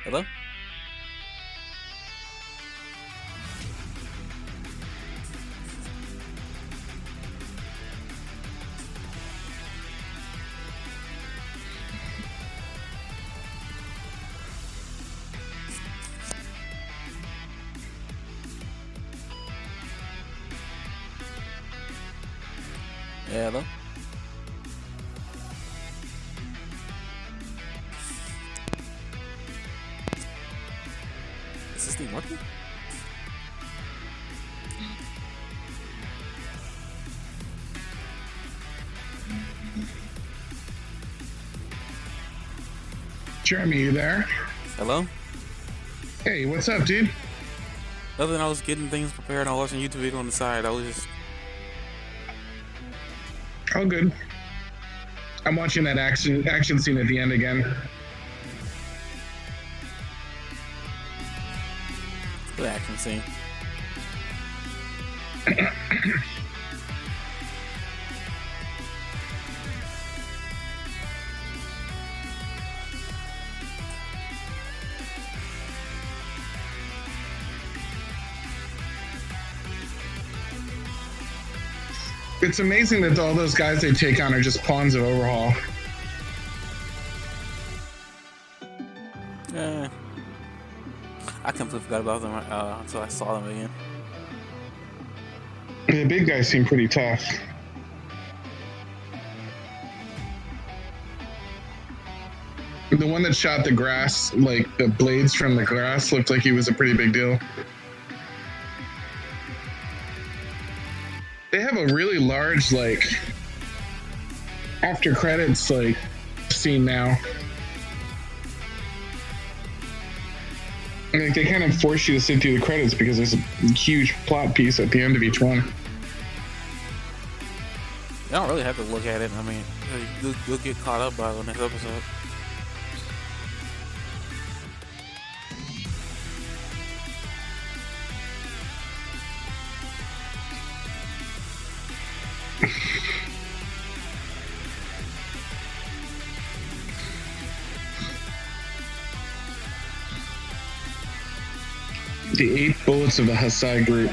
Hello? Yeah, hello? Is this thing working? Jeremy, you there? Hello? Hey, what's up, dude? Other than I was getting things prepared, I was watching YouTube video on the side. I was just Oh, good. I'm watching that action scene at the end again. good action scene. It's amazing that all those guys they take on are just pawns of Overhaul. Yeah. I completely forgot about them until I saw them again. The big guys seem pretty tough. The one that shot the grass, like the blades from the grass, looked like he was a pretty big deal. They have a really large, like, after credits, like, scene now. Like, they kind of force you to sit through the credits because there's a huge plot piece at the end of each one. You don't really have to look at it. I mean, you'll get caught up by the next episode. The 8 bullets of the Hasai group.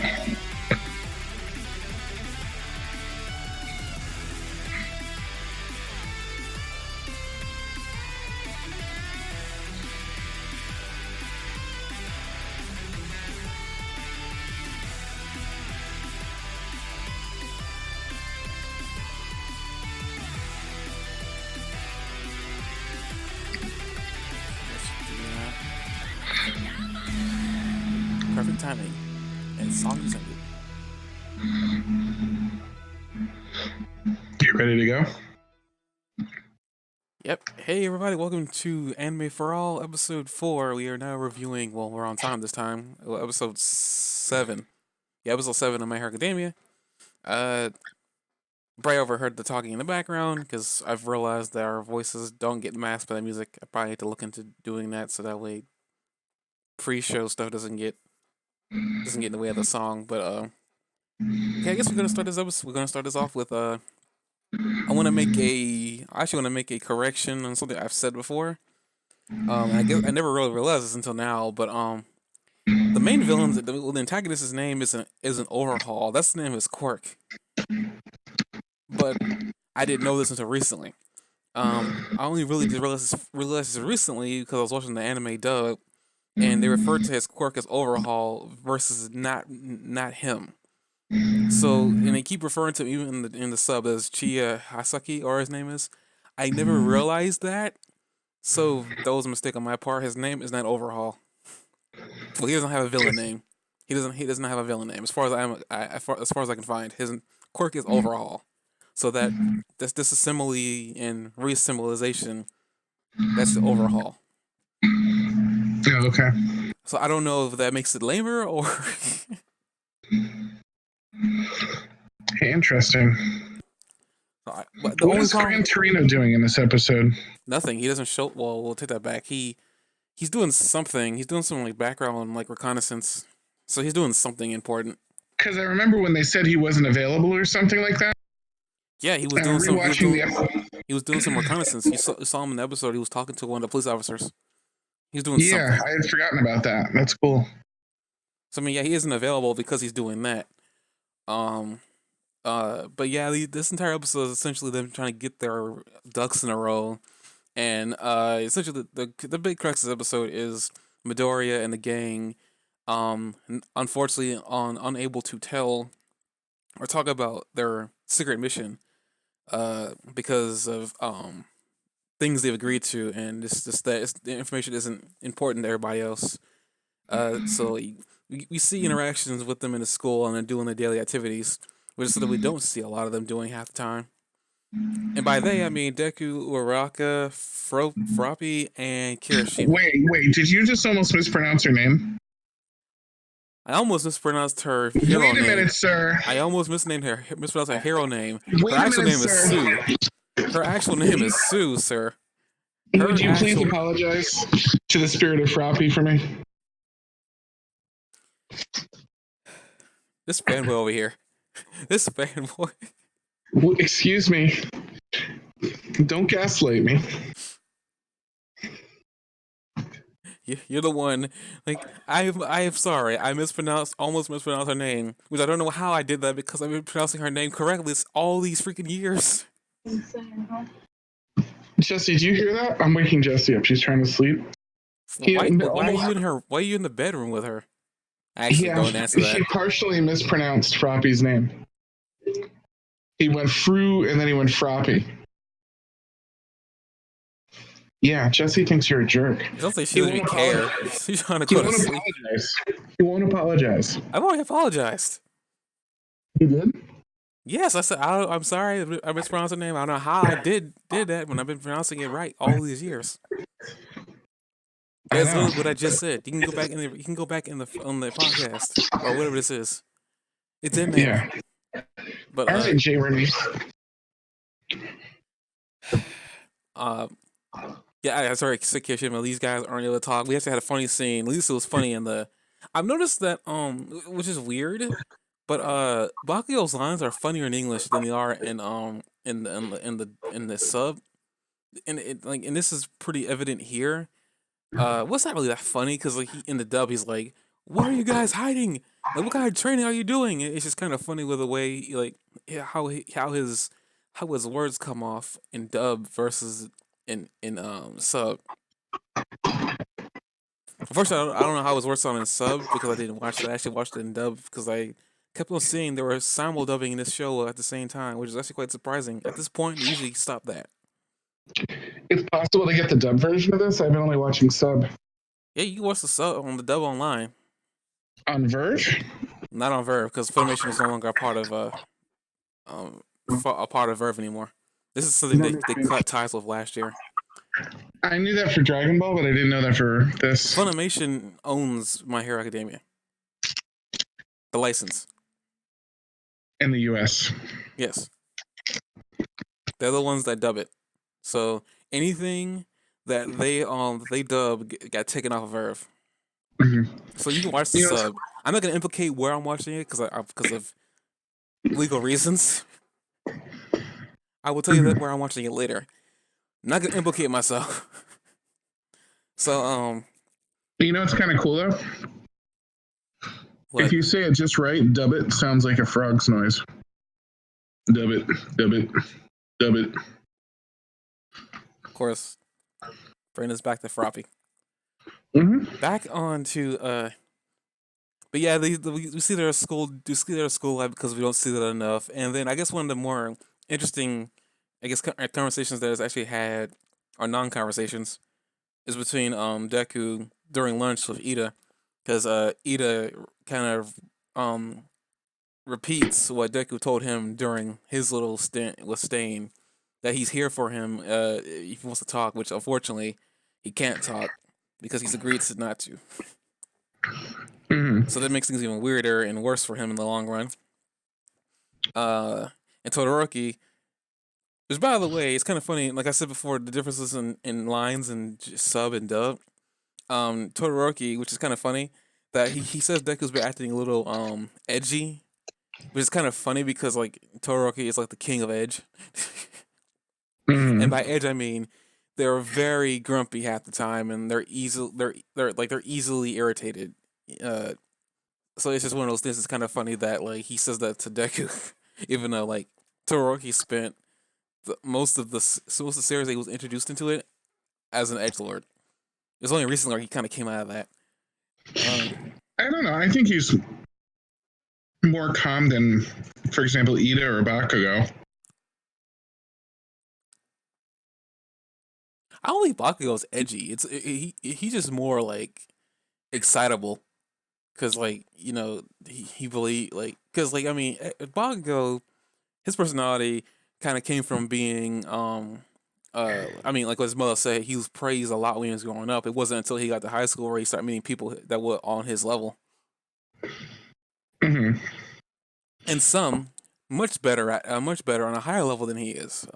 Perfect timing. And song is ended. You ready to go? Yep. Hey everybody, welcome to Anime4ALL episode 4. We are now reviewing, well, we're on time this time. Episode 7. Yeah, episode 7 of My Hero Academia. Bray overheard the talking in the background because I've realized that our voices don't get masked by the music. I probably need to look into doing that so that way pre-show stuff doesn't get in the way of the song. But yeah, I guess we're gonna start this episode. We're gonna start this off with I actually want to make a correction on something I've said before. I guess I never really realized this until now, but the main villain, the antagonist's name isn't Overhaul. That's the name of his quirk. But I didn't know this until recently. I only really just realized this recently because I was watching the anime dub, and they referred to his quirk as Overhaul versus not him. So, and they keep referring to him even in the sub as Chia Hasaki, or his name is. I never realized that, so that was a mistake on my part. His name is not Overhaul. Well, he doesn't have a villain name. He doesn't have a villain name as far as I can find. His quirk is Overhaul. So that this assembly and re-symbolization, that's the Overhaul. Oh, okay. So I don't know if that makes it lamer or. Interesting. But the What only is problem, Gran Torino doing in this episode? nothing. He doesn't show. Well, we'll take that back. He's doing something. He's doing some like background like reconnaissance. So he's doing something important. Because I remember when they said he wasn't available or something like that. Yeah, he was And I'm doing some. rewatching the episode. He was doing some reconnaissance. You saw him in the episode. He was talking to one of the police officers. He's doing Yeah, something. I had forgotten about that. That's cool. So I mean, yeah, he isn't available because he's doing that. Um, but yeah, this entire episode is essentially them trying to get their ducks in a row, and essentially the big crux of this episode is Midoriya and the gang, unfortunately, unable to tell or talk about their secret mission, because of things they've agreed to, and it's just that the information isn't important to everybody else. So we see interactions with them in the school and they're doing their daily activities, which is something we don't see a lot of them doing half the time. And by they, I mean Deku, Uraraka, Froppy, and Kirishima. Wait, did you just almost mispronounce her name? I almost mispronounced her hero Wait a name. minute, sir. I almost mispronounced her hero name. Her Wait a actual minute, name is sir. Sue. Her actual name is Sue, sir. Would Her you please actual apologize to the spirit of Froppy for me? this fanboy over here. This fanboy. Excuse me. Don't gaslight me. You're the one. Like I am sorry. I almost mispronounced her name, which I don't know how I did that because I've been pronouncing her name correctly all these freaking years. Jesse, do you hear that? I'm waking Jesse up. She's trying to sleep. Why are you in her? Why are you in the bedroom with her? Actually, Yeah, don't answer he that. partially mispronounced Froppy's name. He went Fru and then he went Froppy. Yeah, Jesse thinks you're a jerk. It sounds like she He doesn't won't even care. apologize. She's trying to He go to won't sleep. apologize. He won't apologize. I've already apologized. He did? Yes, I said I'm sorry. I mispronounced her name. I don't know how I did that when I've been pronouncing it right all these years. I That's know. literally what I just said. You can go back in the on the podcast or whatever this is. It's in there. Yeah. But All right, Jay Remy. uh yeah, sorry, Kirishima. These guys aren't able to talk. We actually had a funny scene. At least it was funny in the. I've noticed that which is weird, but Bakio's lines are funnier in English than they are in the sub, and and this is pretty evident here. What's not really that funny because like in the dub he's like, "What are you guys hiding? Like, what kind of training are you doing?" It's just kind of funny with the way like how his words come off in dub versus in sub. Unfortunately, I don't know how his words sound in sub because I didn't watch it. I actually watched it in dub because I kept on seeing there were simul dubbing in this show at the same time, which is actually quite surprising. At this point, they usually stop that. It's possible to get the dub version of this. I've been only watching sub. Yeah, you can watch the sub on the dub online, On Verge? not on Verve because Funimation is no longer a part of a part of Verve anymore. This is something they cut ties with last year. I knew that for Dragon Ball, but I didn't know that for this. Funimation owns My Hero Academia, the license. In the US. Yes, they're the ones that dub it. So anything that they dub got taken off of Verve. Mm-hmm. So you can watch the You know, sub. I'm not gonna implicate where I'm watching it because of legal reasons. I will tell you that where I'm watching it later. I'm not gonna implicate myself. So it's kind of cool though. what? If you say it just right, dub it sounds like a frog's noise. Dub it, dub it, dub it. Of course, bring us back to Froppy. Mm-hmm. Back on to but yeah, we see their school. We see their school life because we don't see that enough. And then I guess one of the more interesting, I guess, conversations that is actually had, or non-conversations, is between Deku during lunch with Ida, because Ida kind of repeats what Deku told him during his little stint with Stain, that he's here for him if he wants to talk, which unfortunately he can't talk because he's agreed to not to. Mm-hmm. So that makes things even weirder and worse for him in the long run. And Todoroki, which by the way, it's kind of funny. Like I said before, the differences in lines and sub and dub. Todoroki, which is kind of funny, that he says Deku's been acting a little edgy, which is kind of funny because like Todoroki is like the king of edge. Mm-hmm. And by edge I mean they're very grumpy half the time, and they're easily irritated. Uh, so it's just one of those things. It's kind of funny that like he says that to Deku, even though like Todoroki spent most of the series that he was introduced into it as an edge lord. It's only recently where he kind of came out of that. Um, I don't know. I think he's more calm than, for example, Ida or Bakugo. I don't think Bakugo's edgy. He's just more like excitable because like he believe like because like I mean Bakugo, his personality kind of came from being I mean like what his mother said, he was praised a lot when he was growing up. It wasn't until he got to high school where he started meeting people that were on his level, Mm-hmm. and some much better on a higher level than he is.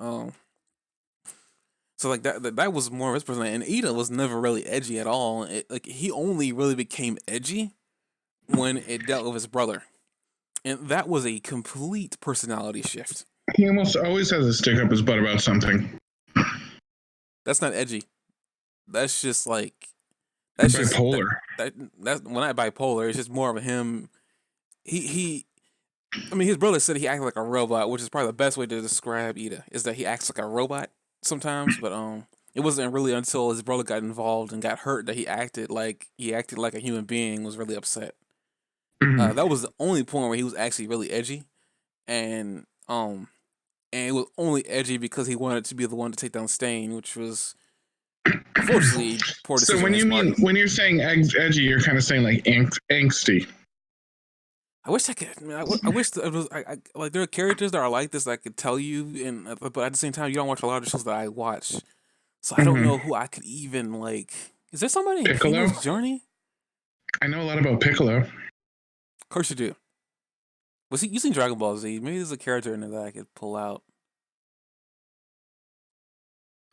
So like that was more of his personality. And Ida was never really edgy at all. Like he only really became edgy when it dealt with his brother, and that was a complete personality shift. He almost always has a stick up his butt about something. That's not edgy. That's just like that's just Bipolar. that's when I bipolar. It's just more of a him. He. I mean, his brother said he acted like a robot, which is probably the best way to describe Ida. Is that he acts like a robot sometimes, but it wasn't really until his brother got involved and got hurt that he acted like a human being. Was really upset. Mm-hmm. That was the only point where he was actually really edgy, and and it was only edgy because he wanted to be the one to take down Stain, which was unfortunately poor So decision on his part. when you're saying edgy, you're kind of saying like angsty. I wish I could. I mean, I wish it was. Like there are characters that are like this that I could tell you, and but at the same time, you don't watch a lot of shows that I watch, so I don't Mm-hmm. know who I could even like. Is there somebody in Piccolo. Hero's Journey? I know a lot about Piccolo. Of course you do. Was he? You seen Dragon Ball Z? Maybe there's a character in there that I could pull out.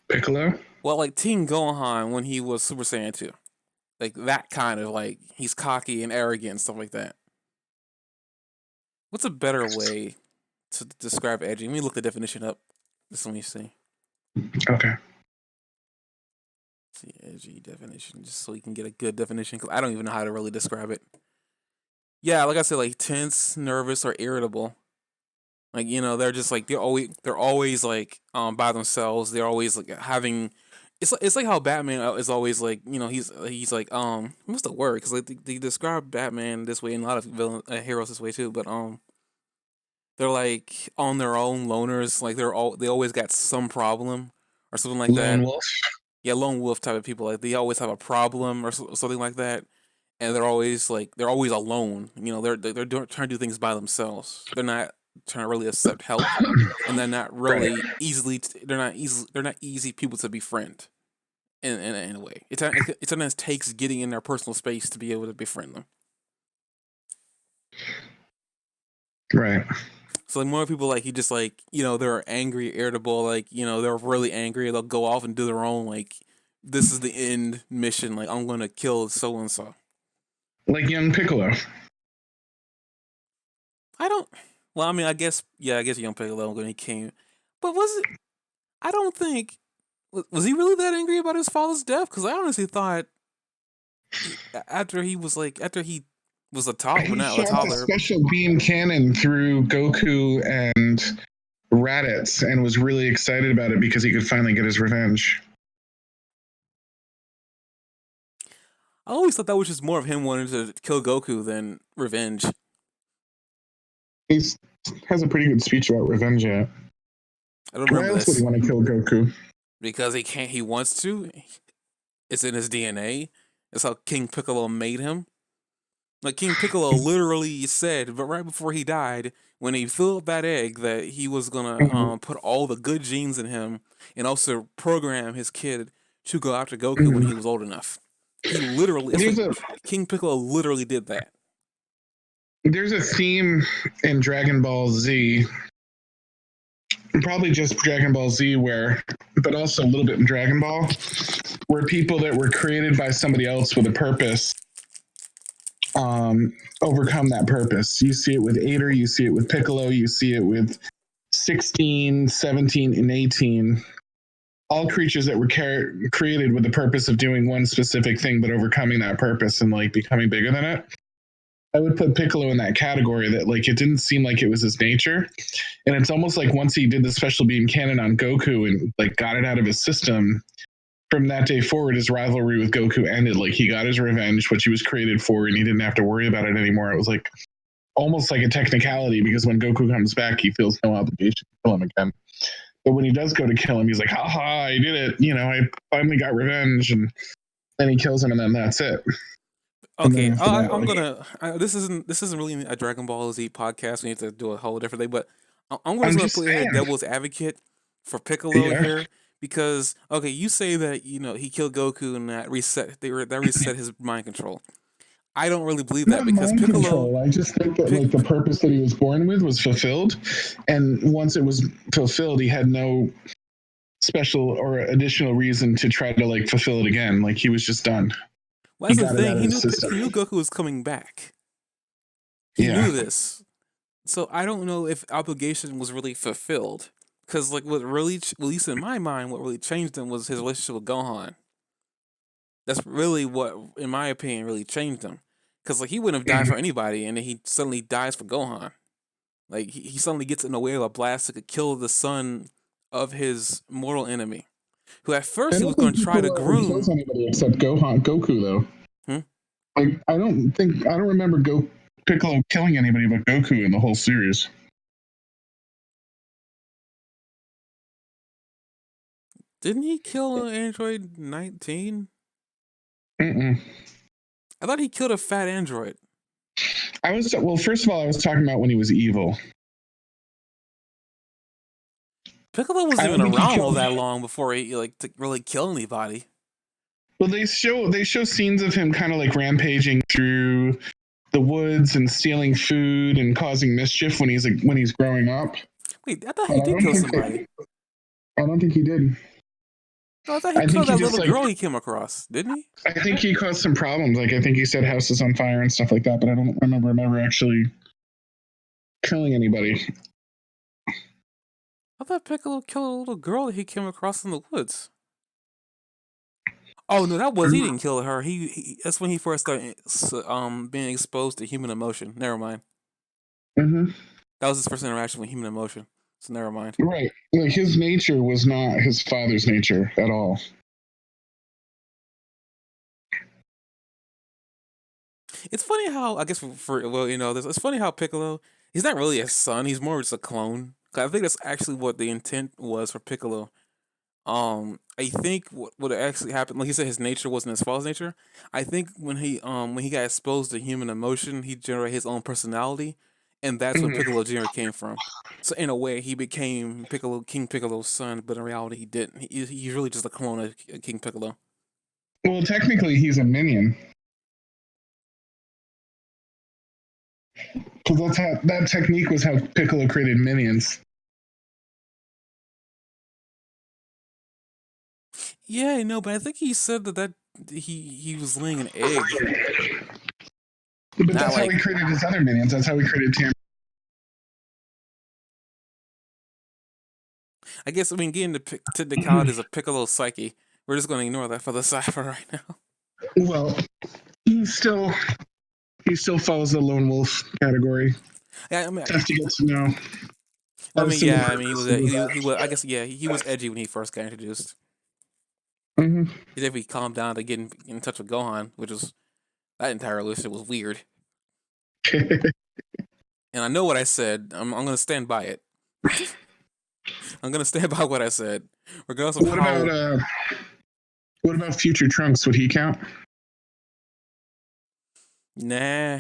Piccolo. Well, like Teen Gohan when he was Super Saiyan 2. Like that kind of like he's cocky and arrogant and stuff like that. What's a better way to describe edgy? Let me look the definition up. Just let me see. Okay. See edgy definition, just so you can get a good definition, because I don't even know how to really describe it. Yeah, like I said, like tense, nervous, or irritable. Like they're just like they're always like by themselves. They're always like having. It's like how Batman is always like he's like what's the word? Because like they describe Batman this way and a lot of heroes this way too. But they're like on their own loners. Like they always got some problem or something like Lone that. Wolf. Yeah, lone wolf type of people. Like they always have a problem or something like that, and they're always alone. Trying to do things by themselves. They're not trying to really accept help, and they're not Right. really easily. They're not easy people to befriend. In a way, it sometimes takes getting in their personal space to be able to befriend them. Right. So like more people like he just like they're angry, irritable, like they're really angry. They'll go off and do their own like this is the end mission. Like I'm gonna kill so and so. Like young Piccolo. I don't. Well, I mean, I guess young Piccolo when he came, but was it? I don't think was he really that angry about his father's death? Because I honestly thought after he was a toddler, He not a shot the toddler. special beam cannon through Goku and Raditz and was really excited about it because he could finally get his revenge. I always thought that was just more of him wanting to kill Goku than revenge. He has a pretty good speech about revenge yet. I don't Why remember else would he this want to kill Goku? because he can't. He wants to. It's in his DNA. That's how King Piccolo made him. Like King Piccolo literally said, but right before he died, when he filled that egg, that he was gonna Mhm. put all the good genes in him, and also program his kid to go after Goku when Mhm. he was old enough. He literally, that's There's what a King Piccolo literally did that. there's a theme in Dragon Ball Z, probably just Dragon Ball Z, but also a little bit in Dragon Ball, where people that were created by somebody else with a purpose overcome that purpose. You see it with Ader, you see it with Piccolo, you see it with 16, 17, and 18. all creatures that were created with the purpose of doing one specific thing, but overcoming that purpose and like becoming bigger than it. I would put Piccolo in that category that like it didn't seem like it was his nature. And it's almost like once he did the special beam cannon on Goku and like got it out of his system, from that day forward, his rivalry with Goku ended. Like he got his revenge, which he was created for, and he didn't have to worry about it anymore. It was like almost like a technicality because when Goku comes back, he feels no obligation to kill him again. But when he does go to kill him, he's like, "Ha ha! I did it! You know, I finally got revenge." And then he kills him, and then that's it. And then Okay, after that, I'm like, gonna. This isn't really a Dragon Ball Z podcast. We need to do a whole different thing. But I'm I'm gonna just play saying, devil's advocate for Piccolo yeah, here because okay, you say that he killed Goku and that reset his mind control. I don't really believe that not because mind Piccolo, control. I just think that Pic, like the purpose that he was born with was fulfilled, and once it was fulfilled, he had no special or additional reason to try to like fulfill it again. Like he was just done. well, He that's the got it thing. out of He his knew system. he knew Goku was coming back. He Yeah. knew this. So I don't know if obligation was really fulfilled. Because like what really, at least in my mind, what really changed him was his relationship with Gohan. That's really what, in my opinion, really changed him. Because like he wouldn't have died for anybody, and then he suddenly dies for Gohan. Like he suddenly gets in the way of a blast that could kill the son of his mortal enemy, who at I first he was don't going think to try to Piccolo ever kills groom. anybody except Goku though. Hmm? Like I don't remember Piccolo killing anybody but Goku in the whole series. Didn't he kill Android 19? Mm-mm. I thought he killed a fat android. I was well. First of all, I was talking about when he was evil. Piccolo I wasn't don't even think he around all killed. that long before he like to really kill anybody. Well, they show scenes of him kind of like rampaging through the woods and stealing food and causing mischief when he's growing up. Wait, I thought But he did kill somebody. I don't think he did. No, I thought he I think killed he that just little like girl he came across, didn't he? I think he caused some problems. Like I think he set houses on fire and stuff like that. But I don't remember him ever actually killing anybody. I thought Piccolo killed a little girl that he came across in the woods. Oh no, he didn't kill her. That's when he first started being exposed to human emotion. Never mind. Mm-hmm. That was his first interaction with human emotion. So never mind. Right. Like his nature was not his father's nature at all. It's funny how I guess for well, it's funny how Piccolo he's not really a son. He's more just a clone. 'Cause I think that's actually what the intent was for Piccolo. I think what actually happened, like you said, his nature wasn't his father's nature. I think when he got exposed to human emotion, he generated his own personality, and that's where Mhm. Piccolo Jr. came from. So in a way, he became King Piccolo's son, but in reality, he didn't. He's really just a clone of King Piccolo. Well, technically, he's a minion because that technique was how Piccolo created minions. Yeah, I know, but I think he said that he was laying an egg, But not that's how like he created his other minions. That's how he created Tam. I guess. I mean, getting to the technicalities of Piccolo's psyche. We're just going to ignore that for the side for right now. Well, he still he still follows the lone wolf category. Yeah, I mean, Tough to get to know. I Has mean, some yeah, I mean, purpose in his he was. I actions. guess, yeah, he was edgy when he first got introduced. Mm-hmm. He definitely calmed down to get in touch with Gohan, which was that entire relationship was weird. And I know what I said. I'm gonna stand by it. I'm gonna stand by what I said, regardless of what about how. uh what about future Trunks? Would he count? Nah,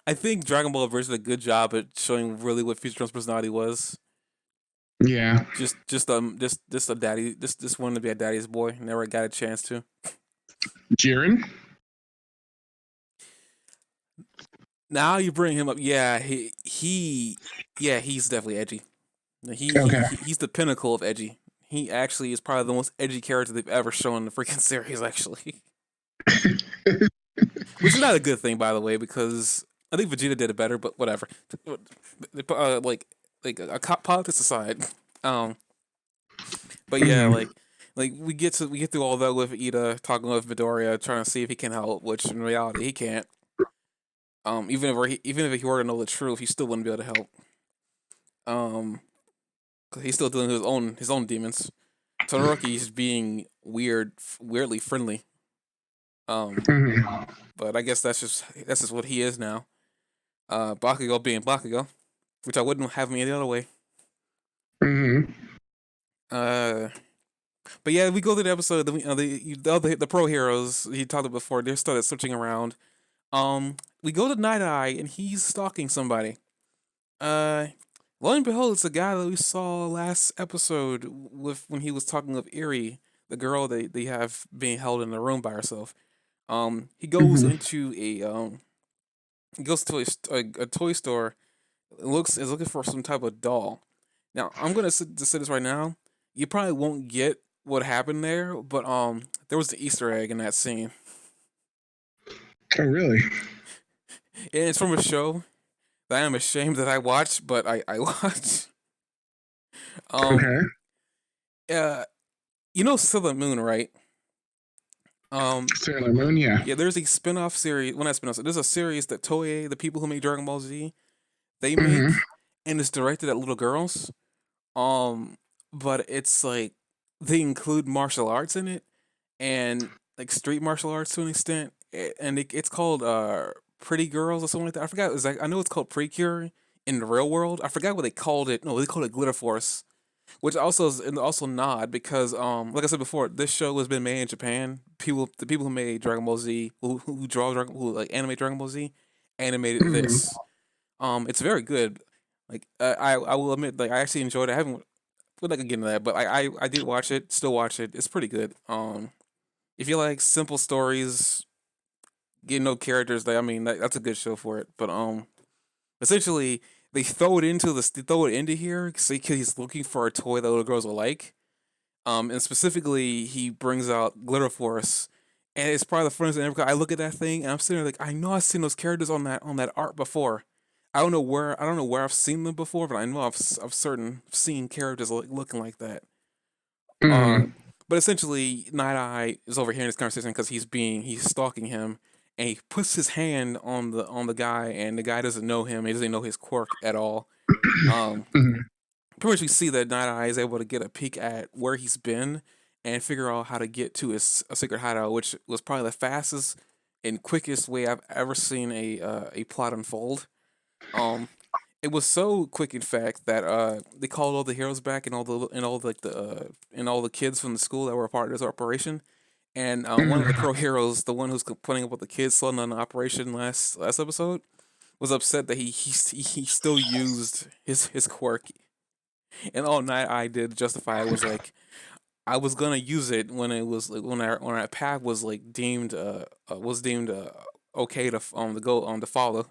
I think Dragon Ball Version did a good job at showing really what Future Trunks' personality was. Yeah. Just a daddy. Just wanted to be a daddy's boy. Never got a chance to. Jiren? Now you bring him up. Yeah, yeah, he's definitely edgy. Okay. He's the pinnacle of edgy. He actually is probably the most edgy character they've ever shown in the freaking series, actually. Which is not a good thing, by the way, because I think Vegeta did it better. But whatever. Like politics aside, um, But yeah, like we get through all that with Ida talking with Midoriya, trying to see if he can help, which in reality he can't. Even if he were to know the truth, he still wouldn't be able to help. 'Cause he's still dealing with his own demons. Todoroki's being weirdly friendly. Um, Mm-hmm. but I guess that's just what he is now. Bakugo being Bakugo, which I wouldn't have me any other way. Mm-hmm. Uh, but yeah, we go to the episode. The pro heroes he talked about before. They started switching around. We go to Night Eye and he's stalking somebody. Uh, lo and behold, it's the guy that we saw last episode with when he was talking of Eri, the girl they have being held in a room by herself. He goes Mm-hmm. into he goes to a toy store. Is looking for some type of doll. Now I'm gonna just say this right now. You probably won't get what happened there, but there was the Easter egg in that scene, Oh, really? and it's from a show that I'm ashamed that I watched, but I watched. Um, Okay. uh, you know Sailor Moon, right? Um, Sailor Moon, yeah. yeah, there's a spin-off series. Well, not spin-off. There's a series that Toei, the people who made Dragon Ball Z, they Mm-hmm. make, and it's directed at little girls. Um, but it's like they include martial arts in it, and like street martial arts to an extent, and it's called Pretty Girls or something like that. I forgot. It's like I know it's called Precure in the real world. I forgot what they called it. No, they called it Glitter Force, which also is and also nod because like I said before, this show has been made in Japan. The people who made Dragon Ball Z, who like animate Dragon Ball Z, animated Mm-hmm. this. It's very good. Like I will admit, like I actually enjoyed it. I haven't we're not gonna get into that, but I did watch it, still watch it. It's pretty good. If you like simple stories, get no characters, like I mean that's a good show for it. But essentially they throw it into here because he's looking for a toy that little girls will like. And specifically he brings out Glitter Force, and it's probably the funniest thing ever. 'Cause I look at that thing and I'm sitting there like I know I've seen those characters on that art before. I don't know where I've seen them before, but I know I've certain seen characters looking like that. Uh, Mm-hmm. but essentially, Night Eye is overhearing this conversation because he's stalking him, and he puts his hand on the guy, and the guy doesn't know him. He doesn't know his quirk at all. Um, Mm-hmm. Pretty much we see that Night Eye is able to get a peek at where he's been and figure out how to get to his a secret hideout, which was probably the fastest and quickest way I've ever seen a plot unfold. Um, it was so quick, in fact, that they called all the heroes back and all the kids from the school that were a part of this operation. And one of the pro heroes, the one who's putting up with the kids slowing down the operation last episode, was upset that he still used his quirk. And all Night I did justify it was like I was gonna use it when it was like when our path was like deemed okay to go to follow,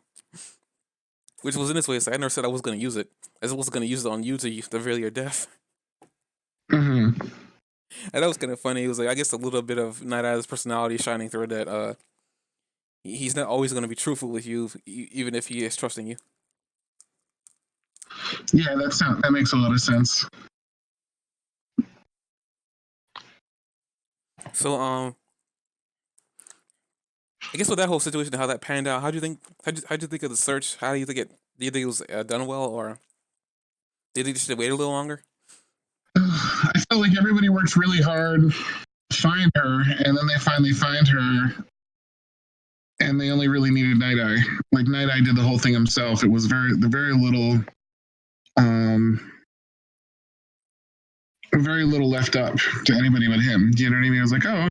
which was in this way. So I never said I was gonna use it. I just was gonna use it on you to reveal your death. Mm-hmm. And that was kind of funny. It was like I guess a little bit of Night Eye's personality shining through that. He's not always gonna be truthful with you, even if he is trusting you. Yeah, that makes a lot of sense. So I guess with that whole situation, how that panned out, how do you think of the search? How do you think it? Do you think it was done well, or did they just wait a little longer? I felt like everybody worked really hard to find her, and then they finally find her, and they only really needed Night Eye. Like Night Eye did the whole thing himself. It was very little, um, very little left up to anybody but him. Do you know what I mean? I was like, oh,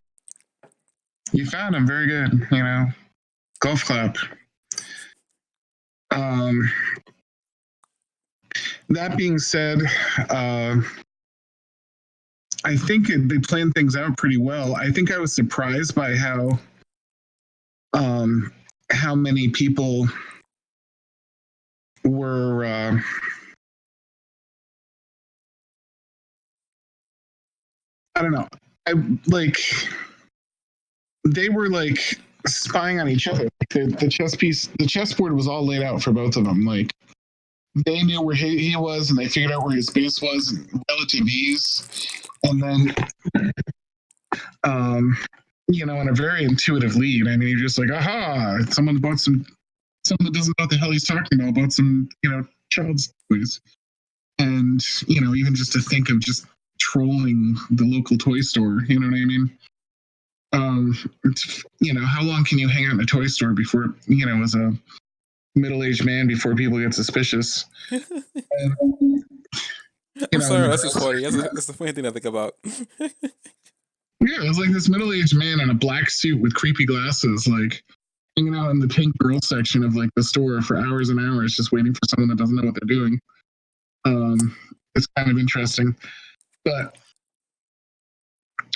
you found him, very good. You know, golf clap. Um, that being said, uh, I think they planned things out pretty well. I think I was surprised by um, how many people were. I don't know. I like they were like spying on each other. The chessboard was all laid out for both of them. Like they knew where he was, and they figured out where his base was in relative ease. And then, um, in a very intuitive lead. I mean, you're just like, aha, someone bought someone that doesn't know what the hell he's talking about bought some, child's toys. And, even just to think of just trolling the local toy store, you know what I mean? How long can you hang out in a toy store before, as a middle-aged man before people get suspicious? And, I'm sorry, and that's just funny. That's the funny thing I think about. yeah, it was like this middle-aged man in a black suit with creepy glasses, like hanging out in the pink girl section of like the store for hours and hours, just waiting for someone that doesn't know what they're doing. It's kind of interesting, but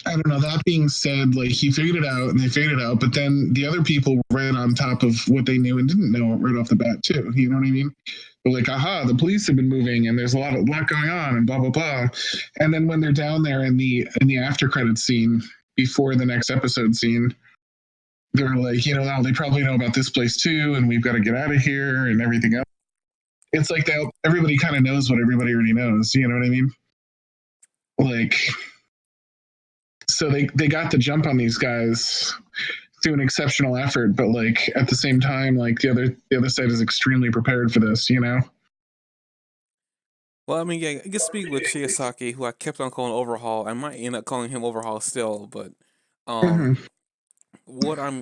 I don't know. That being said, like he figured it out and they figured it out, but then the other people were right on top of what they knew and didn't know right off the bat too. You know what I mean? They're like, aha, the police have been moving and there's a lot going on and blah blah blah. And then when they're down there in the after credit scene before the next episode scene, they're like, oh, they probably know about this place too, and we've got to get out of here and everything else. It's like everybody kind of knows what everybody already knows. You know what I mean? Like, so they got the jump on these guys through an exceptional effort, but like at the same time, like the other side is extremely prepared for this. Well, I mean, yeah, I guess speaking with Chiyosaki, who I kept on calling Overhaul, I might end up calling him Overhaul still, but um, Mm-hmm. what I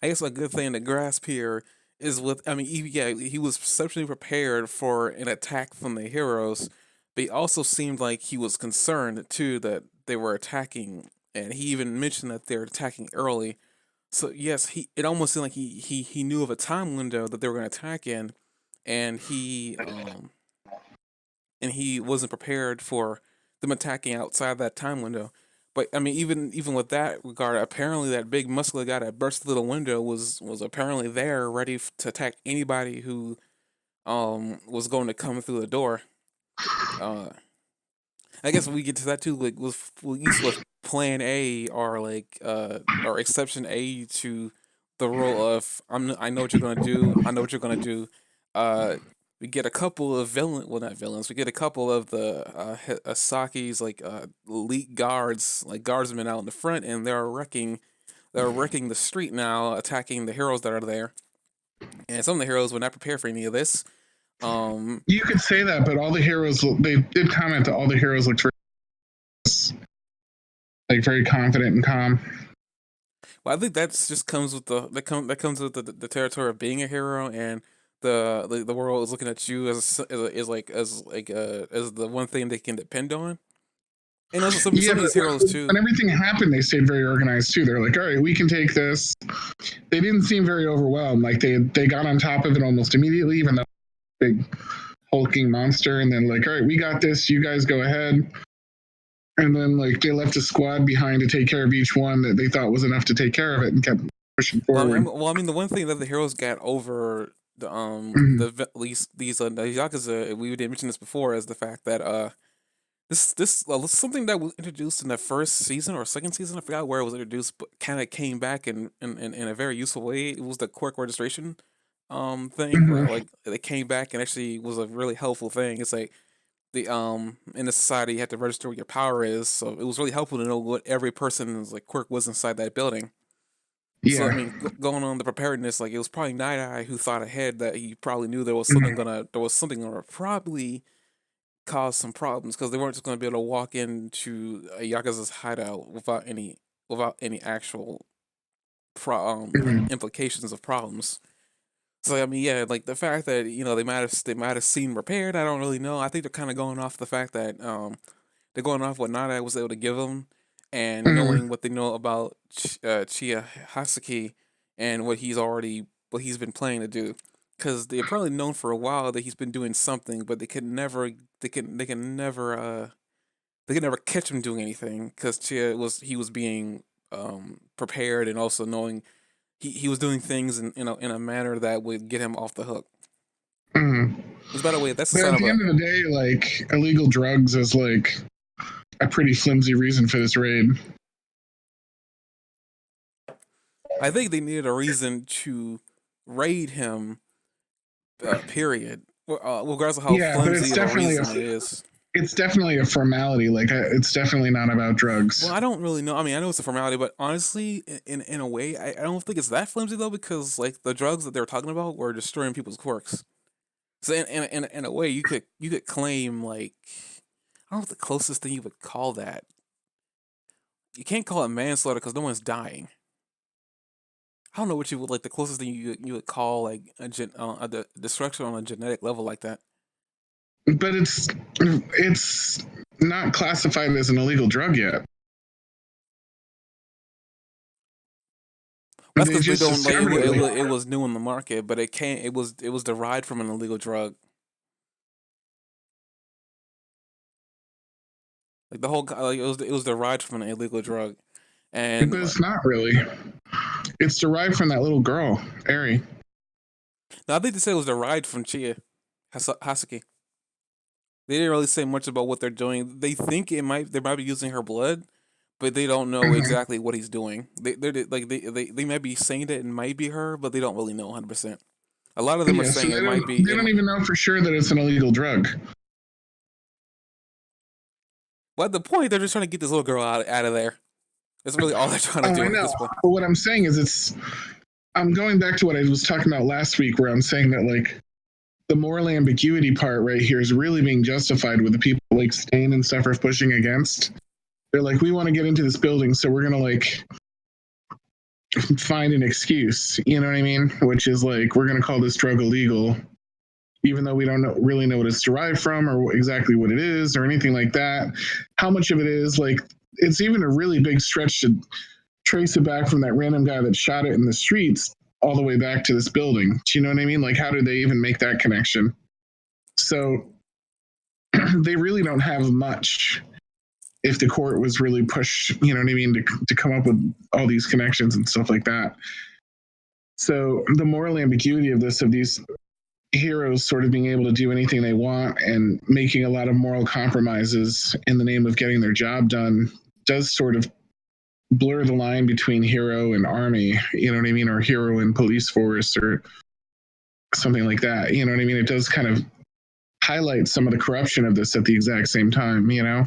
guess a good thing to grasp here is with, I mean, he was exceptionally prepared for an attack from the heroes, but he also seemed like he was concerned too that they were attacking, and he even mentioned that they're attacking early. So yes, it almost seemed like he knew of a time window that they were going to attack in, and he wasn't prepared for them attacking outside that time window. But I mean, even with that regard, apparently that big muscular guy that burst through the window was apparently there, ready to attack anybody who was going to come through the door. Uh, I guess we get to that too, like with at least with Plan A or like or Exception A to the role of I know what you're gonna do. I know what you're gonna do. Uh, we get a couple of well, not villains. We get a couple of the Asaki's like elite guards, like guardsmen out in the front, and they're wrecking the street now, attacking the heroes that are there. And some of the heroes were not prepared for any of this. You could say that, but all the heroes, they did comment that all the heroes looked very, like very confident and calm. Well, I think that's just comes with that comes with the territory of being a hero, and the world is looking at you as the one thing they can depend on. And also Yeah, some of but these heroes when too. everything happened, they stayed very organized too. They're like, all right, we can take this. They didn't seem very overwhelmed. Like they got on top of it almost immediately, even though big hulking monster, and then like, all right, we got this. You guys go ahead. And then like they left a squad behind to take care of each one that they thought was enough to take care of it, and kept pushing forward. Well, I mean, the one thing that the heroes got over Mm-hmm. these the yakuza, we didn't mention this before, is the fact that this something that was introduced in the first season or second season. I forgot where it was introduced, but kind of came back in a very useful way. It was the quirk registration thing where Mm-hmm. like they came back and actually was a really helpful thing. It's like the in the society you have to register what your power is, so it was really helpful to know what every person's like quirk was inside that building. So I Yeah. mean, going on the preparedness, like it was probably Night Eye who thought ahead that he probably knew Mm-hmm. there was something gonna probably cause some problems because they weren't just gonna be able to walk into a Yakuza's hideout without any actual Mm-hmm. implications of problems. So I mean, yeah, like the fact that they might have seen repaired. I don't really know. I think they're kind of going off the fact that they're going off what Nada was able to give them, and Mm-hmm. knowing what they know about Chia Hasuki and what he's been planning to do. Because they're probably known for a while that he's been doing something, but they can never catch him doing anything because he was being prepared and also knowing he was doing things in a manner that would get him off the hook. Mm-hmm. Which, by the way, that's the But sign at of the a. end of the day, like illegal drugs is like a pretty flimsy reason for this raid. I think they needed a reason to raid him. Period. Regardless of how Yeah, but flimsy it's of a definitely reason it is. it's definitely a formality. Like it's definitely not about Well, drugs. I don't really know. I mean, I know it's a formality, but honestly, in a way, I don't think it's that flimsy though, because like the drugs that they were talking about were destroying people's quirks. So in a way, you could claim like I don't know what the closest thing you would call that. You can't call it manslaughter because no one's dying. I don't know what you would like the closest thing you would call like a destruction on a genetic level like that. But it's not classified as an illegal drug yet. That's They because they just don't like discovered it. it was new in the market, but it was derived from an illegal drug. Like the whole like it was derived from an illegal drug, But and it's not really. It's derived from that little girl, Ari. now I think they said it was derived from Chia Hasuki. They didn't really say much about what they're doing. They think they might be using her blood, but they don't know Mhm. exactly what he's doing. They might be saying that it might be her, but they don't really know 100%. A lot of them are Yeah, so saying it might be they don't even know for sure that it's an illegal drug. but at the point they're just trying to get this little girl out of there. That's really all they're trying to Oh, I do at know. this point. But what I'm saying is I'm going back to what I was talking about last week where I'm saying that like the moral ambiguity part right here is really being justified with the people like Stain and stuff are pushing against. They're like, we want to get into this building, so we're gonna like find an excuse, you know what I mean? Which is like we're gonna call this drug illegal, even though we don't really know what it's derived from or exactly what it is or anything like that. How much of it is like it's even a really big stretch to trace it back from that random guy that shot it in the streets all the way back to this building. Do you know what I mean? Like, how did they even make that connection? So they really don't have much if the court was really pushed, you know what I mean, to come up with all these connections and stuff like that. So the moral ambiguity of this, of these heroes sort of being able to do anything they want and making a lot of moral compromises in the name of getting their job done, does sort of blur the line between hero and army, you know what I mean, or hero and police force or something like that. You know what I mean? It does kind of highlight some of the corruption of this at the exact same time, you know?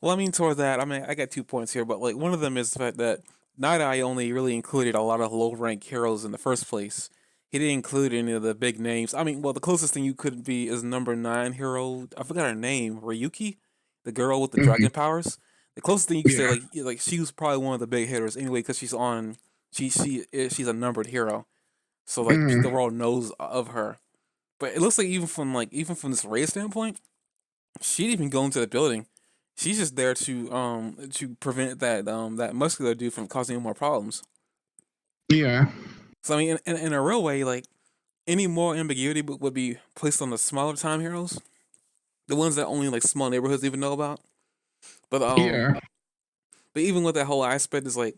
Well, I mean, toward that, I mean, I got 2 points here, but like one of them is the fact that Night Eye only really included a lot of low rank heroes in the first place. He didn't include any of the big names. I mean, well, the closest thing you could be is number 9 hero. I forgot her name, Ryuki, the girl with the Mm-hmm. dragon powers. The closest thing you could say, Yeah. like she was probably one of the big hitters anyway, because she's a numbered hero, so like the Mm-hmm. world knows of her. But it looks like even from this race standpoint, she didn't even go into the building. She's just there to prevent that muscular dude from causing any more problems. Yeah. So I mean, in a real way, like any more ambiguity would be placed on the smaller time heroes, the ones that only like small neighborhoods even know about. But Yeah. but even with that whole aspect is like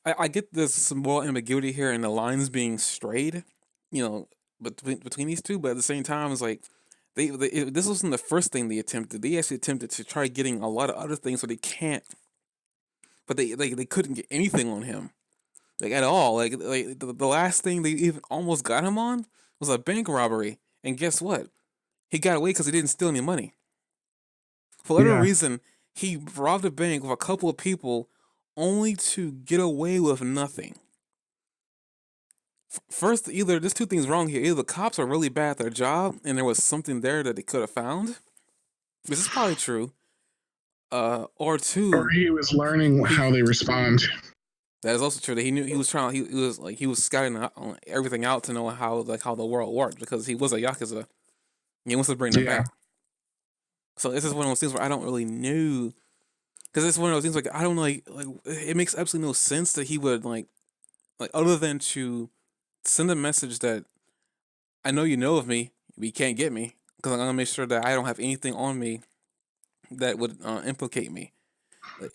I get there's some more ambiguity here in the lines being strayed, you know, between these two. But at the same time, it's like this wasn't the first thing they attempted. They actually attempted to try getting a lot of other things, so they can't. But they couldn't get anything on him, like at all. Like the last thing they even almost got him on was a bank robbery, and guess what? He got away because he didn't steal any money. For whatever Yeah. reason, he robbed a bank with a couple of people, only to get away with nothing. First, either there's two things wrong here. Either the cops are really bad at their job, and there was something there that they could have found. This is probably true. Or Or two, he was learning he how they respond. that is also true that he knew he was trying. He was scouting everything out to know how the world worked because he was a yakuza. He wants to bring them Yeah. back. So this is one of those things where I don't really know because it's one of those things like I don't like it makes absolutely no sense that he would like other than to send a message that I know you know of me, but you can't get me because I'm gonna make sure that I don't have anything on me that would implicate me.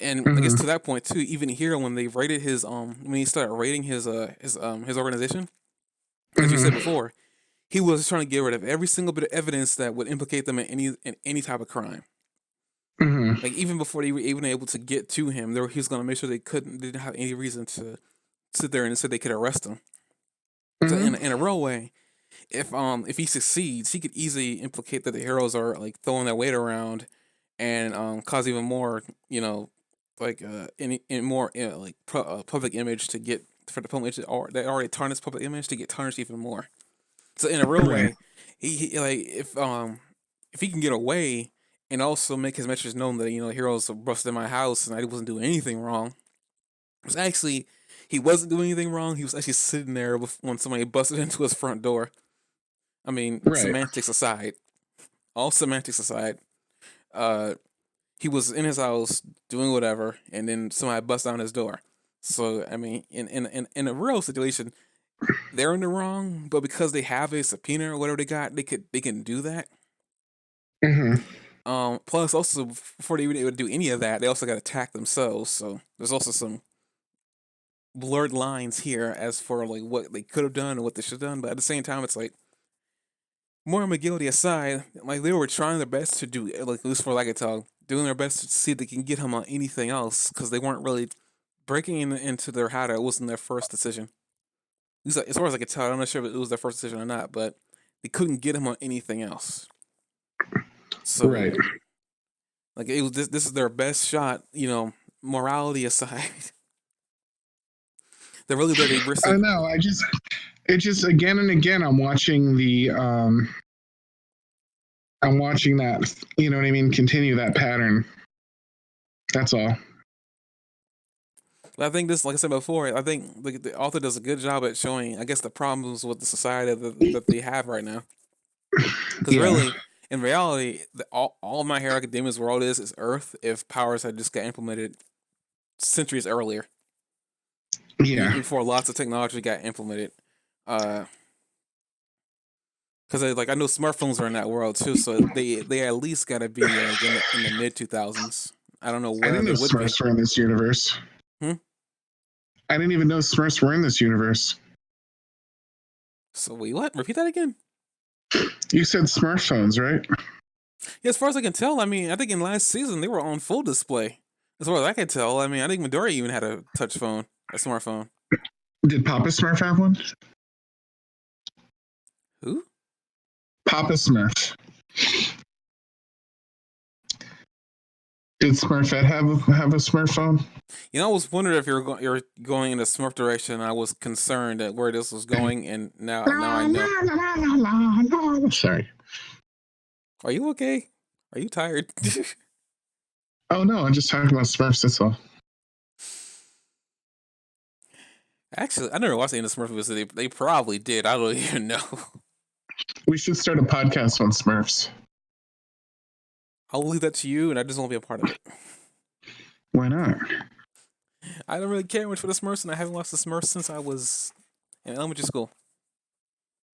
And I guess Mm-hmm. to that point too, even here when they rated when he started rating his organization, as you said Mm-hmm. before, he was trying to get rid of every single bit of evidence that would implicate them in any type of crime. Mm-hmm. Like even before they were even able to get to him, he was gonna make sure they didn't have any reason to sit there and said they could arrest him. So Mm-hmm. in a real way, if he succeeds, he could easily implicate that the heroes are like throwing their weight around and cause even more, like in more like public image to get for the public image or they already tarnished public image to get tarnished even more. So in a real Right. way, he like if he can get away and also make his message known that heroes busted in my house and I wasn't doing anything wrong. It was actually he wasn't doing anything wrong. He was actually sitting there when somebody busted into his front door. I mean, Right. semantics aside, all semantics aside, uh, he was in his house doing whatever, and then somebody bust down his door. So I mean, in a real situation, they're in the wrong, but because they have a subpoena or whatever they got, they can do that. Hmm. Plus, also before they were able to do any of that, they also got attacked themselves. So there's also some blurred lines here as for like what they could have done and what they should have done. But at the same time, it's like more McGilty aside, like they were trying their best to do, like at least for like I could tell, doing their best to see if they can get him on anything else because they weren't really breaking into their how it wasn't their first decision. At least as far as I could tell, I'm not sure if it was their first decision or not, but they couldn't get him on anything else. So Right. like it was this is their best shot, morality aside. They're really there. They risk I it. know. It just again and again, I'm watching that. You know what I mean? Continue that pattern. That's all. But I think this, like I said before, I think the author does a good job at showing, I guess, the problems with the society that they have right now. Because Yeah. really, in reality, all My Hero Academia's world is Earth if powers had just got implemented centuries earlier, Yeah. before lots of technology got implemented. Because like I know smartphones are in that world too, so they at least got to be like in the mid 2000s. I don't know I where didn't know they would be. Smurfs were in this universe. Hmm? I didn't even know Smurfs were in this universe. So wait, what? Repeat that again. You said Smurf phones, right? Yeah, as far as I can tell, I mean, I think in last season they were on full display. As far as I can tell, I mean, I think Midori even had a touch phone, a smartphone. Did Papa Smurf have one? Who? Papa Smurf. Did Smurfette have a smartphone? I was wondering if you're going in a Smurf direction. I was concerned at where this was going, and now I know. Sorry. Are you okay? Are you tired? Oh no, I'm just talking about Smurfs. That's all. Actually, I never watched any of the Smurf movies. So they probably did. I don't even know. We should start a podcast on Smurfs. I'll leave that to you, and I just won't be a part of it. Why not? I don't really care much for the Smurfs, and I haven't watched the Smurfs since I was in elementary school.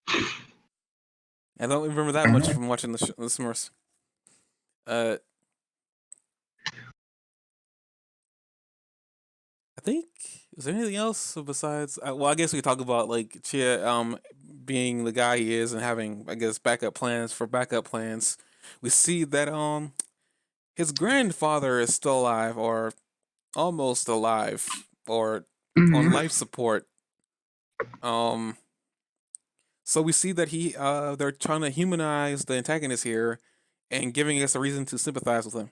I don't remember that All much right. from watching the Smurfs. Uh, I think is there anything else besides? Well, I guess we could talk about like Chia, being the guy he is and having, I guess, backup plans for backup plans. We see that his grandfather is still alive or almost alive or on Mm-hmm. life support. Um, so we see that they're trying to humanize the antagonist here and giving us a reason to sympathize with him.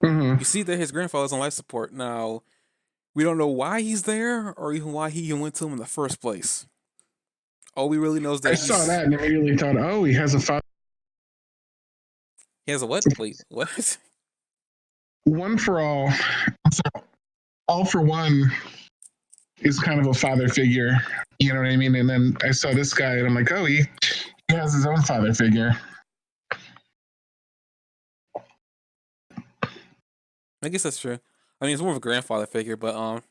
Mm-hmm. You see that his grandfather's on life support now. We don't know why he's there or even why he even went to him in the first place. All we really know is I that saw that and immediately thought, oh, he has a father. he has a what? Wait, what? One for all. All for one is kind of a father figure. You know what I mean? And then I saw this guy and I'm like, oh, he has his own father figure. I guess that's true. I mean, it's more of a grandfather figure, but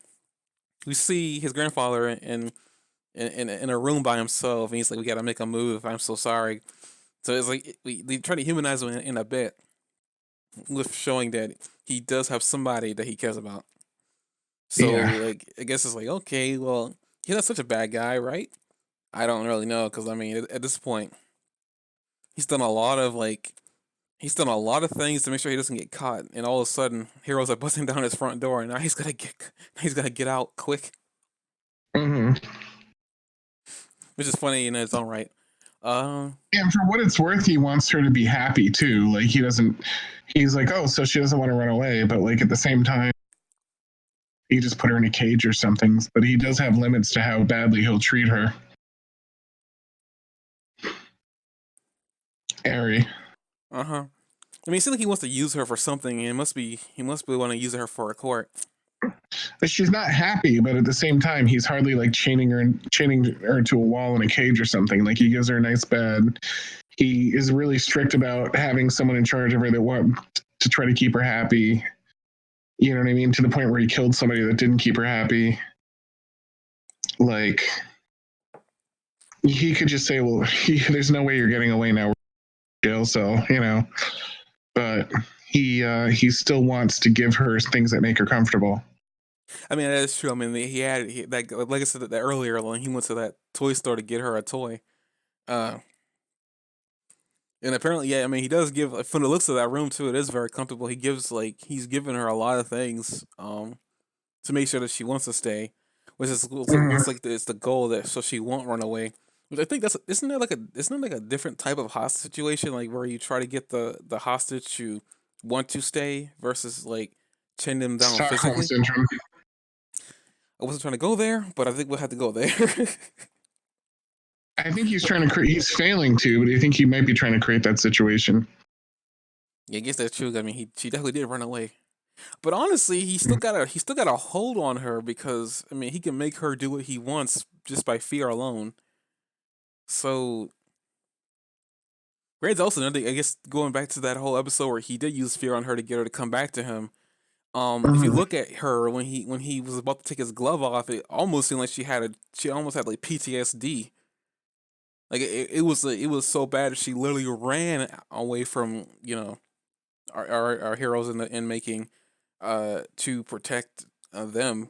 we see his grandfather in a room by himself, and he's like, "We got to make a move. I'm so sorry." So it's like they try to humanize him in a bit with showing that he does have somebody that he cares about. So Yeah. like, I guess it's like, okay, well, he's not such a bad guy, right? I don't really know because I mean, at this point, he's done a lot of like he's done a lot of things to make sure he doesn't get caught, and all of a sudden, heroes are busting down his front door, and now he's gotta get out quick, Mm-hmm. which is funny in its own right. And for what it's worth, he wants her to be happy too. Like he doesn't. He's like, oh, so she doesn't want to run away, but like at the same time, he just put her in a cage or something. But he does have limits to how badly he'll treat her. Ari. Uh-huh. I mean, it seems like he wants to use her for something, and he must be want to use her for a court. But she's not happy, but at the same time, he's hardly like chaining her to a wall in a cage or something. Like he gives her a nice bed. He is really strict about having someone in charge of her that want to try to keep her happy. You know what I mean? To the point where he killed somebody that didn't keep her happy. Like he could just say, "Well, there's no way you're getting away now, jail cell," you know. But he still wants to give her things that make her comfortable. I mean, that is true. I mean, that, like I said that earlier, when he went to that toy store to get her a toy. Uh, and apparently, yeah, I mean, he does give, like, from the looks of that room too, it is very comfortable. He's given her a lot of things, to make sure that she wants to stay, which is Mhm. looks like it's the goal, that so she won't run away. Which I think that's isn't that like a different type of hostage situation, like where you try to get the hostage to want to stay versus like chain them down Stockholm physically. syndrome. I wasn't trying to go there, but I think we'll have to go there. I think he's trying to create. He's failing to, but I think he might be trying to create that situation. Yeah, I guess that's true. I mean, she definitely did run away. But honestly, he still got a hold on her, because I mean, he can make her do what he wants just by fear alone. So, Grade's also another thing, I guess, going back to that whole episode where he did use fear on her to get her to come back to him. If you Mhm. look at her when he was about to take his glove off, it almost seemed like she almost had like PTSD. Like it was so bad that she literally ran away from, our heroes in making, to protect, them.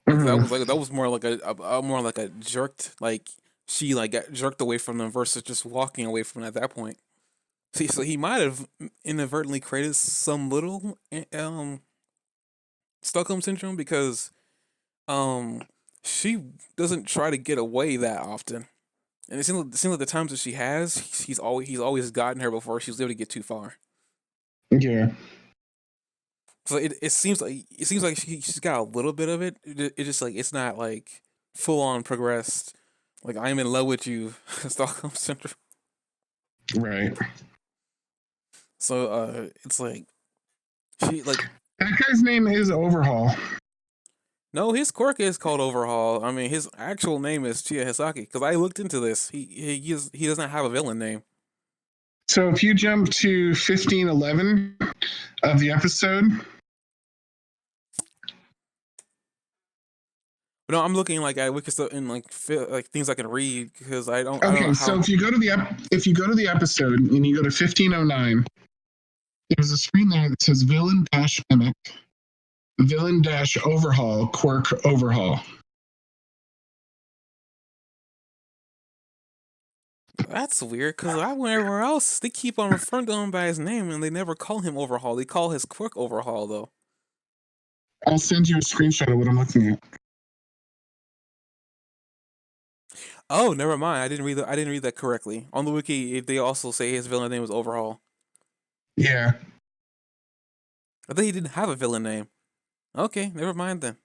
Like Mhm. that was more like a more like a jerked, like she like got jerked away from them versus just walking away from them at that point. See, so he might have inadvertently created some little, Stockholm syndrome, because um she doesn't try to get away that often, and it seems like the times that she has, he's always gotten her before she's able to get too far. Yeah. So it seems like she's got a little bit of it. It's just like it's not like full on progressed. Like I'm in love with you, Stockholm syndrome. Right. So it's like she like That guy's name is Overhaul. no, his quirk is called Overhaul. I mean, his actual name is Chia Hisaki. Because I looked into this, he doesn't have a villain name. So if you jump to 1511 of the episode, But no, I'm looking like at Wiki stuff and like like things I can read, because I don't know okay. So how. if you go to the episode and you go to 1509, there's a screen there that says villain dash mimic, villain dash overhaul, quirk overhaul. That's weird, because I went everywhere else. They keep on referring to him by his name, and they never call him Overhaul. They call his quirk Overhaul, though. I'll send you a screenshot of what I'm looking at. Oh, never mind. I didn't read that correctly. On the wiki, they also say his villain name was Overhaul. Yeah. I thought he didn't have a villain name. Okay, never mind then.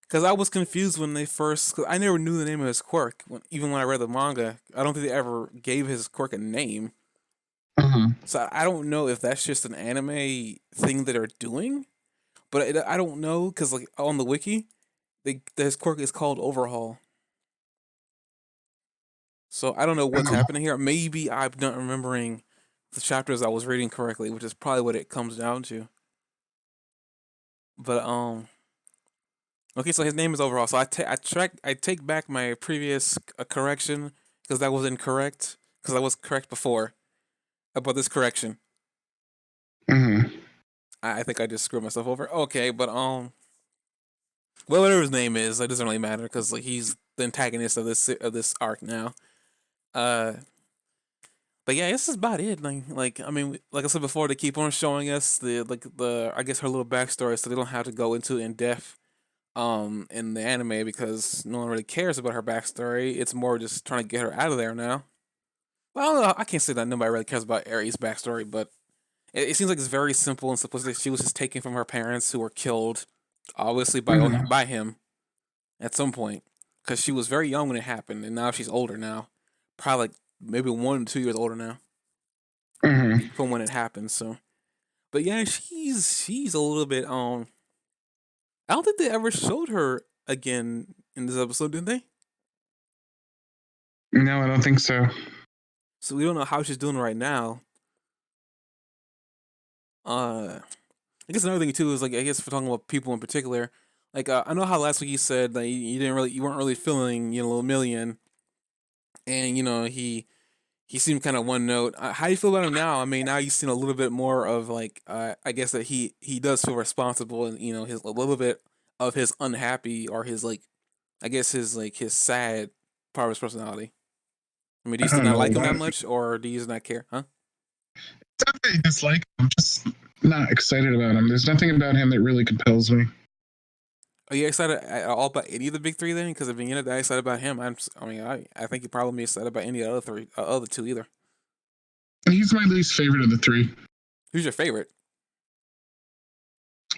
Because I was confused when they first. Cause I never knew the name of his quirk, even when I read the manga. I don't think they ever gave his quirk a name. Uh-huh. So I don't know if that's just an anime thing that they're doing, but I don't know, because like on the wiki, his quirk is called Overhaul. So I don't know what's Uh-huh. happening here. Maybe I'm not remembering the chapters I was reading correctly, which is probably what it comes down to. But okay, so his name is Overhaul. So I take back my previous correction, because that was incorrect, because I was correct before about this correction. Uh-huh. I think I just screwed myself over. Okay, but well, whatever his name is, it doesn't really matter, because like he's the antagonist of this arc now. Uh, but yeah, this is about it. Like I mean, like I said before, they keep on showing us the I guess her little backstory, so they don't have to go into in depth in the anime because no one really cares about her backstory. It's more just trying to get her out of there now. Well, I don't know. I can't say that nobody really cares about Aries' backstory, but it seems like it's very simple and simplistic. She was just taken from her parents who were killed, obviously Mm-hmm. by him at some point, because she was very young when it happened, and now she's older now, probably like maybe 1 2 years older now Mm-hmm. from when it happened. So, but yeah, she's a little bit. I don't think they ever showed her again in this episode, did they? No, I don't think so. So we don't know how she's doing right now. I guess another thing too is like I guess for talking about people in particular, like I know how last week you said that you weren't really feeling Little Million, and he seemed kind of one note. How do you feel about him now? I mean, now you've seen a little bit more of like I guess that he does feel responsible, and his a little bit of his unhappy or his like I guess his sad part of his personality. I mean, do you I still don't not know. like him that much, or do you just not care? Huh? It's not that I dislike him. I'm just not excited about him. There's nothing about him that really compels me. Are you excited at all about any of the big three then? Because if you're not excited about him, I mean, I think you probably be excited about any other three, other two either. He's my least favorite of the three. Who's your favorite?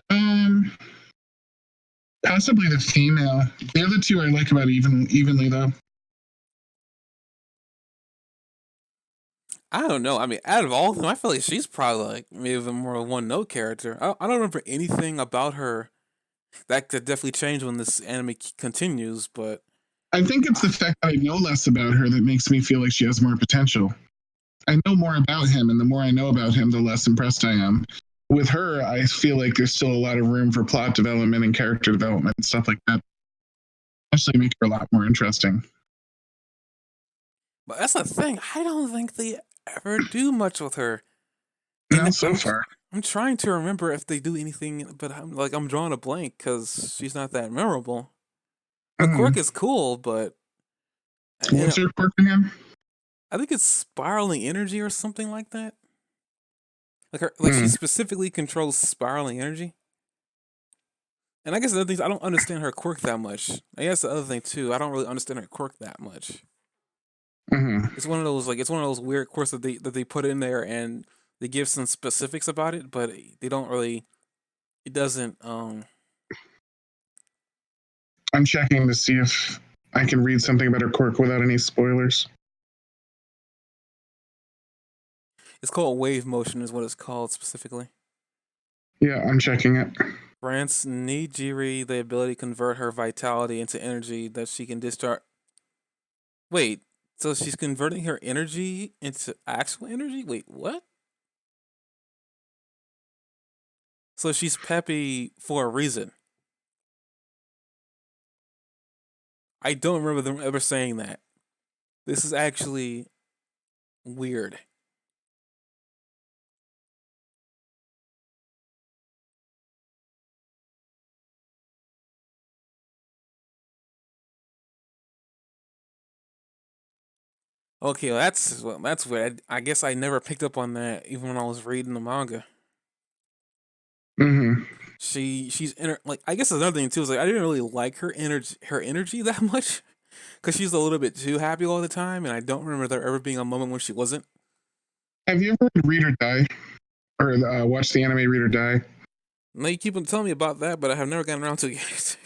Um, Possibly the female. The other two I like about evenly though. I don't know. I mean, out of all of them, I feel like she's probably like maybe the more one note character. I don't remember anything about her that could definitely change when this anime continues. But I think it's uh, the fact that I know less about her that makes me feel like she has more potential. I know more about him, and the more I know about him, the less impressed I am. With her, I feel like there's still a lot of room for plot development and character development and stuff like that. Actually, make her a lot more interesting. but that's the thing. I don't think they ever do much with her. Now, And so far, I'm trying to remember if they do anything, but I'm drawing a blank because she's not that memorable. Her quirk is cool, but what's and your quirk again? I think it's spiraling energy or something like that. Like she Mm. specifically controls spiraling energy. And I guess the other things I don't understand her quirk that much. I guess the other thing too, I don't really understand her quirk that much. Mm-hmm. It's one of those weird quirks that they put in there and they give some specifics about it, but they don't really. It doesn't. I'm checking to see if I can read something about her quirk without any spoilers. It's called wave motion, is what it's called specifically. Yeah, I'm checking it. France Nijiri the ability to convert her vitality into energy that she can discharge. Wait, so she's converting her energy into actual energy? Wait, what? So she's peppy for a reason. I don't remember them ever saying that. This is actually weird. Okay, that's weird. I guess I never picked up on that even when I was reading the manga. Mm-hmm. Like I guess another thing too is like I didn't really like her energy that much because she's a little bit too happy all the time, and I don't remember there ever being a moment when she wasn't. Have you ever read or die or watched the anime Read or Die? Now you keep on telling me about that, but I have never gotten around to it.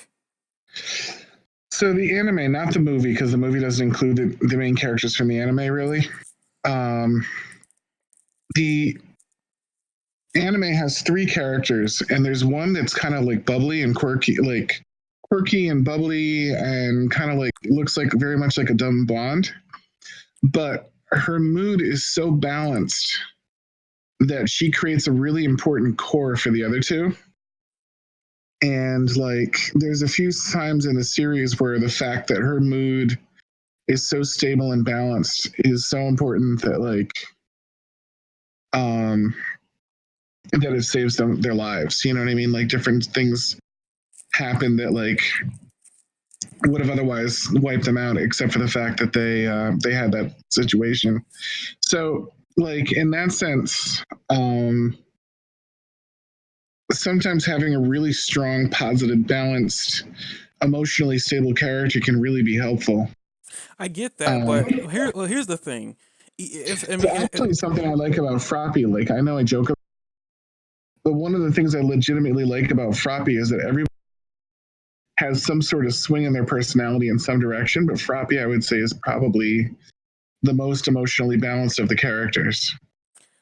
So the anime, not the movie, because the movie doesn't include the main characters from the anime really. Um, the anime has three characters, and there's one that's kind of like bubbly and quirky and bubbly, and kind of like looks like very much like a dumb blonde. But her mood is so balanced that she creates a really important core for the other two. And like, there's a few times in the series where the fact that her mood is so stable and balanced is so important that um that it saves them their lives. You know what I mean? Like different things happen that like would have otherwise wiped them out, except for the fact that they had that situation. So like in that sense, sometimes having a really strong, positive, balanced, emotionally stable character can really be helpful. I get that, Um, but here's the thing. If I it's mean, actually something I like about Froppy. Like, I know I joke, but one of the things I legitimately like about Froppy is that everyone has some sort of swing in their personality in some direction. But Froppy, I would say, is probably the most emotionally balanced of the characters.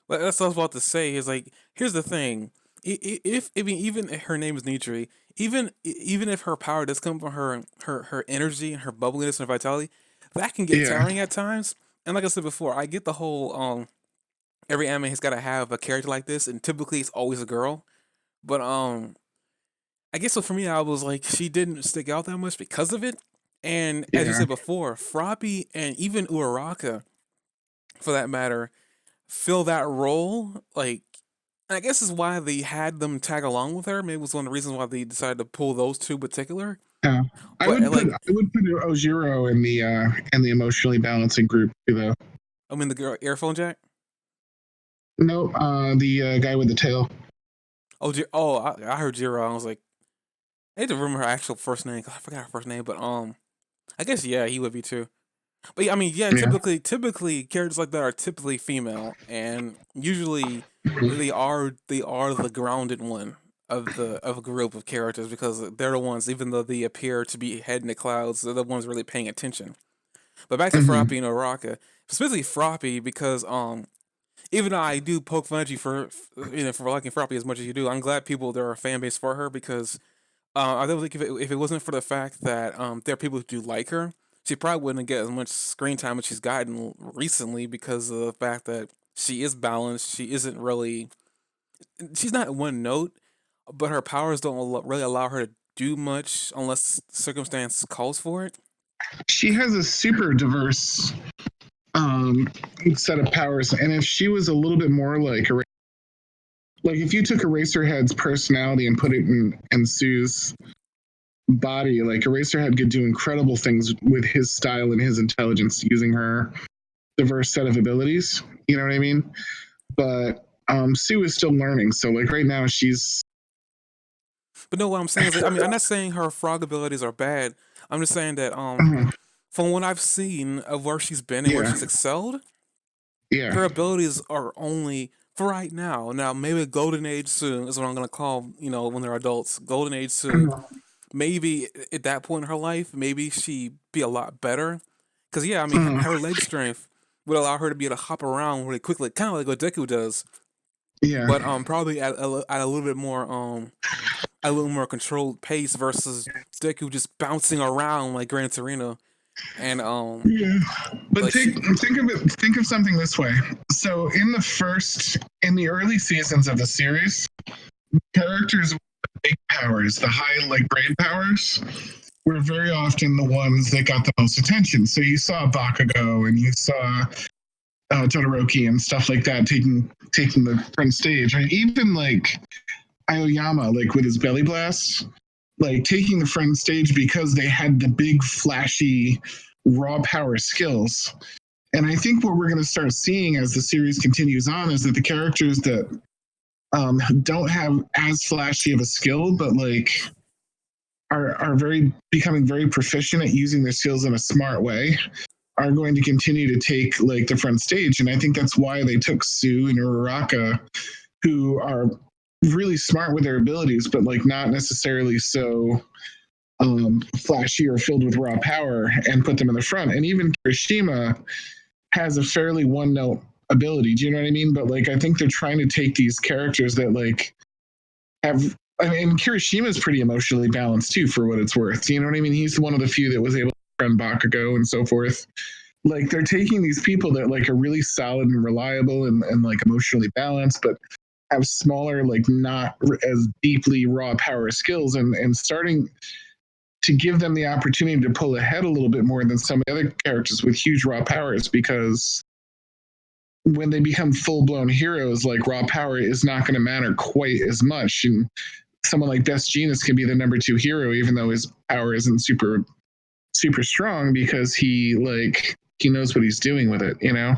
well, that's what I was about to say. Is like, here's the thing. If I mean, even if her name is Nitri, even if her power does come from her energy and her bubbliness and her vitality, that can get Yeah, tiring at times. And like I said before, I get the whole every anime has got to have a character like this, and typically it's always a girl. But I guess so for me, I was like, she didn't stick out that much because of it. And as you yeah. said before, Froppy and even Uraraka, for that matter, fill that role. Like, I guess is why they had them tag along with her. Maybe it was one of the reasons why they decided to pull those two in particular. Yeah. But like, I would put Ojiro in the emotionally balancing group too, though. I mean, the girl earphone jack. No, the guy with the tail. Oh, I heard Jiro. I was like, I need to remember her actual first name. 'Cause I forgot her first name, but I guess yeah, he would be too. But yeah, I mean, yeah, Yeah. typically characters like that are typically female, and usually they are the grounded one of a group of characters because they're the ones, even though they appear to be head in the clouds, they're the ones really paying attention. But back to Mm-hmm. Froppy and Oraka, specifically Froppy, because even though I do poke fun at you for liking Froppy as much as you do, I'm glad people there are a fan base for her because I don't think if it wasn't for the fact that there are people who do like her, she probably wouldn't get as much screen time as she's gotten recently because of the fact that she is balanced. She isn't really. She's not one note, but her powers don't really allow her to do much unless circumstance calls for it. She has a super diverse um, set of powers, and if she was a little bit more like if you took Eraserhead's personality and put it in Sue's body, like Eraserhead could do incredible things with his style and his intelligence using her diverse set of abilities. You know what I mean? But Sue is still learning, so like right now she's But no, what I'm saying is, like, I mean, I'm not saying her frog abilities are bad. I'm just saying that uh, from what I've seen of where she's been and where yeah, she's excelled, yeah. her abilities are only for right now. Now, maybe golden age soon is what I'm gonna call, when they're adults. Golden age soon. Maybe at that point in her life, maybe she be a lot better. Cause yeah, I mean, her leg strength would allow her to be able to hop around really quickly, kind of like what Deku does. Yeah, But probably at a little bit more a little more controlled pace versus Deku just bouncing around like Gran Torino. And yeah. But like she think of something this way. So in the early seasons of the series, characters with the big powers, the high like brain powers, were very often the ones that got the most attention. So you saw Bakugo and you saw Todoroki and stuff like that taking the front stage, or even like Aoyama, like with his belly blast, like taking the front stage because they had the big flashy raw power skills. And I think what we're going to start seeing as the series continues on is that the characters that don't have as flashy of a skill, but like are very becoming very proficient at using their skills in a smart way, are going to continue to take like the front stage. And I think that's why they took Sue and Uraraka, who are really smart with their abilities, but like not necessarily so flashy or filled with raw power, and put them in the front. And even Kirishima has a fairly one note ability. Do you know what I mean? But like, I think they're trying to take these characters that like have. I mean, Kirishima is pretty emotionally balanced too, for what it's worth. You know what I mean? He's one of the few that was able to friend Bakugo and so forth. Like they're taking these people that like are really solid and reliable and like emotionally balanced, but have smaller, like not as deeply raw power skills, and starting to give them the opportunity to pull ahead a little bit more than some of the other characters with huge raw powers, because when they become full blown heroes, like raw power is not going to matter quite as much. And someone like Best Genius can be the number two hero, even though his power isn't super strong, because he knows what he's doing with it, you know?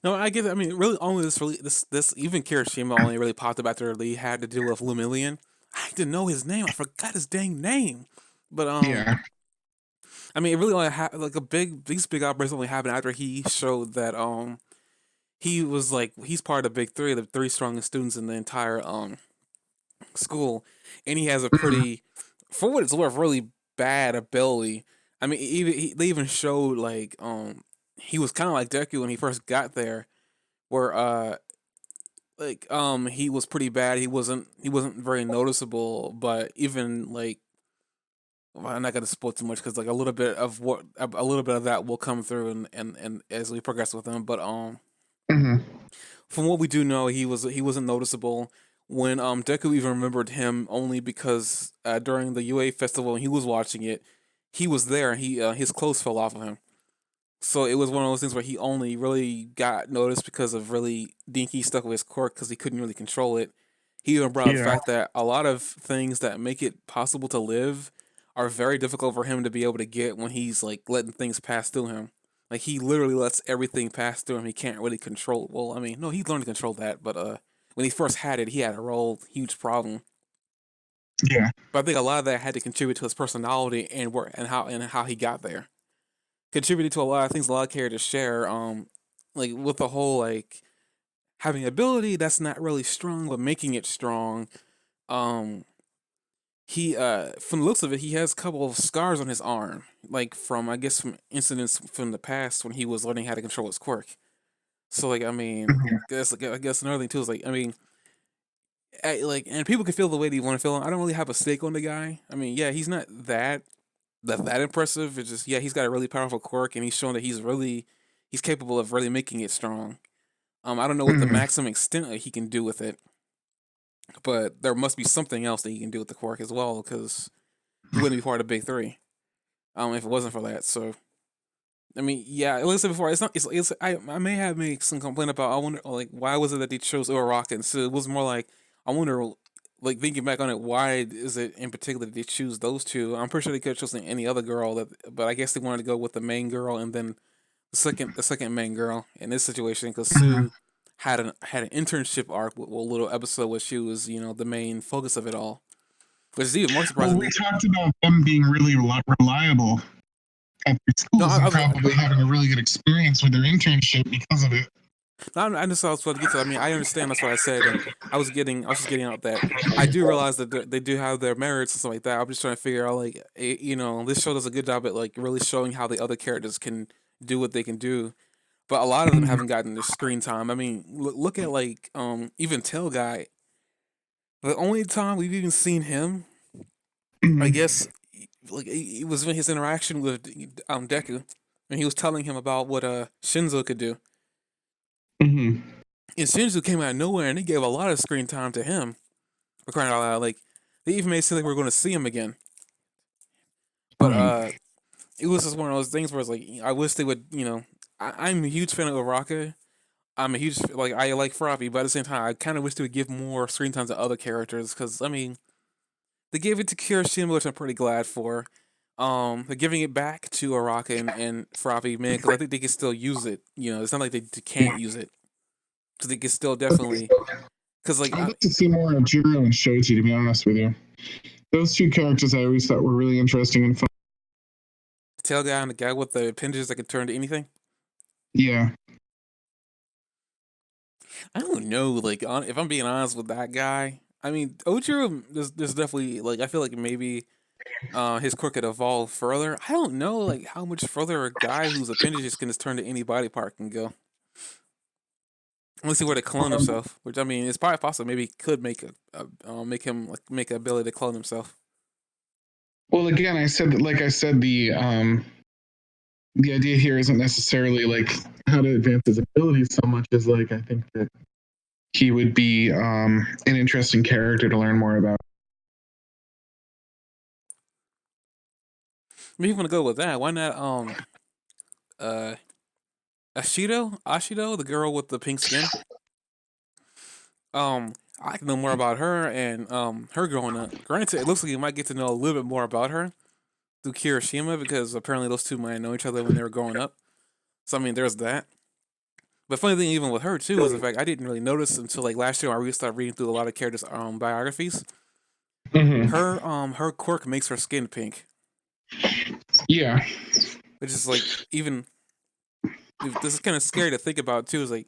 No, I get it. I mean, really, only this even Kirishima only really popped up after Lee had to deal with Lumillion. I didn't know his name. I forgot his dang name. But Yeah. I mean, it really only like these big outbursts only happened after he showed that he was like he's part of the big three, the three strongest students in the entire school, and he has a Mhm. pretty, for what it's worth, really bad ability. I mean, they even showed like he was kind of like Deku when he first got there, where he was pretty bad. He wasn't very noticeable, but even like well, I'm not gonna spoil too much because like a little bit of that will come through and as we progress with him. But Mhm. from what we do know, he wasn't noticeable. When Deku even remembered him only because during the UA festival when he was watching it, he was there. He his clothes fell off of him. So it was one of those things where he only really got noticed because of really dinky stuff with his quirk because he couldn't really control it. He even brought up the Yeah. fact that a lot of things that make it possible to live are very difficult for him to be able to get when he's like letting things pass through him. Like he literally lets everything pass through him. He can't really control. Well, I mean, no, he's learned to control that, but when he first had it, he had a real huge problem. Yeah. But I think a lot of that had to contribute to his personality and work and how he got there. Contributed to a lot of things a lot of characters share. Like with the whole like having ability that's not really strong, but making it strong. Um, he from the looks of it, he has a couple of scars on his arm, like from I guess from incidents from the past when he was learning how to control his quirk. So like I mean, Mhm. I guess another thing too is like I mean, and people can feel the way they want to feel him. I don't really have a stake on the guy. I mean, yeah, he's not that impressive. It's just yeah, he's got a really powerful quirk, and he's shown that he's capable of really making it strong. I don't know what the Mhm. maximum extent that he can do with it, but there must be something else that he can do with the quirk as well, because he wouldn't be part of the big three. If it wasn't for that. So I mean, yeah, like I said before, it's not. It's I may have made some complaint about. I wonder like why was it that they chose Uraraka, and so it was more like I wonder. Like thinking back on it, why is it in particular that they choose those two? I'm pretty sure they could have chosen any other girl, but I guess they wanted to go with the main girl and then the second main girl in this situation because Mhm. Sue had an internship arc with a little episode where she was the main focus of it all, which is even more Well, we surprising. talked about them being really reliable at their No, schools and probably having a really good experience with their internship because of it. I just I was about to get to. I mean, I understand that's what I said, and I was just getting out that I do realize that they do have their merits and stuff like that. I'm just trying to figure out like this show does a good job at like really showing how the other characters can do what they can do, but a lot of them Mhm. haven't gotten the screen time. I mean, look at like even Tail Guy. The only time we've even seen him, I Mhm. guess, like it was in his interaction with Deku, and he was telling him about what Shinzo could do. Mhm. And Shinzo came out of nowhere, and they gave a lot of screen time to him. For crying out loud, like they even made it seem like we are going to see him again. But Right. it was just one of those things where it's like I wish they would. I'm a huge fan of Uraka. I'm a huge like I like Froppy, but at the same time, I kind of wish they would give more screen time to other characters because I mean they gave it to Kirishima, which I'm pretty glad for. They're giving it back to Araka and Froppy, man, because I think they can still use it. It's not like they can't use it because they can still definitely. Because like I'd like to see more of Jiro and Shoji, to be honest with you. Those two characters I always thought were really interesting and fun. the tail guy and the guy with the appendages that can turn to anything. Yeah. I don't know. Like, if I'm being honest with that guy, I mean, Ojiro, there's definitely like I feel like maybe his quirk could evolve further. I don't know like how much further a guy whose appendages can just turn to any body part can go. Let's see where to clone Um, himself. Which I mean, it's probably possible. Maybe he could make him like make an ability to clone himself. well, again, I said that, like I said, the idea here isn't necessarily like how to advance his abilities so much as like I think that he would be an interesting character to learn more about. Maybe you want to go with that. Why not uh Ashido, the girl with the pink skin. Um, I can know more about her and her growing up. Granted, it looks like you might get to know a little bit more about her through Kirishima because apparently those two might know each other when they were growing up. So I mean, there's that. But funny thing, even with her too, is the fact I didn't really notice until like last year when I really started reading through a lot of characters' biographies. Hmm. Her quirk makes her skin pink, Yeah. which is like even this is kind of scary to think about too. Is like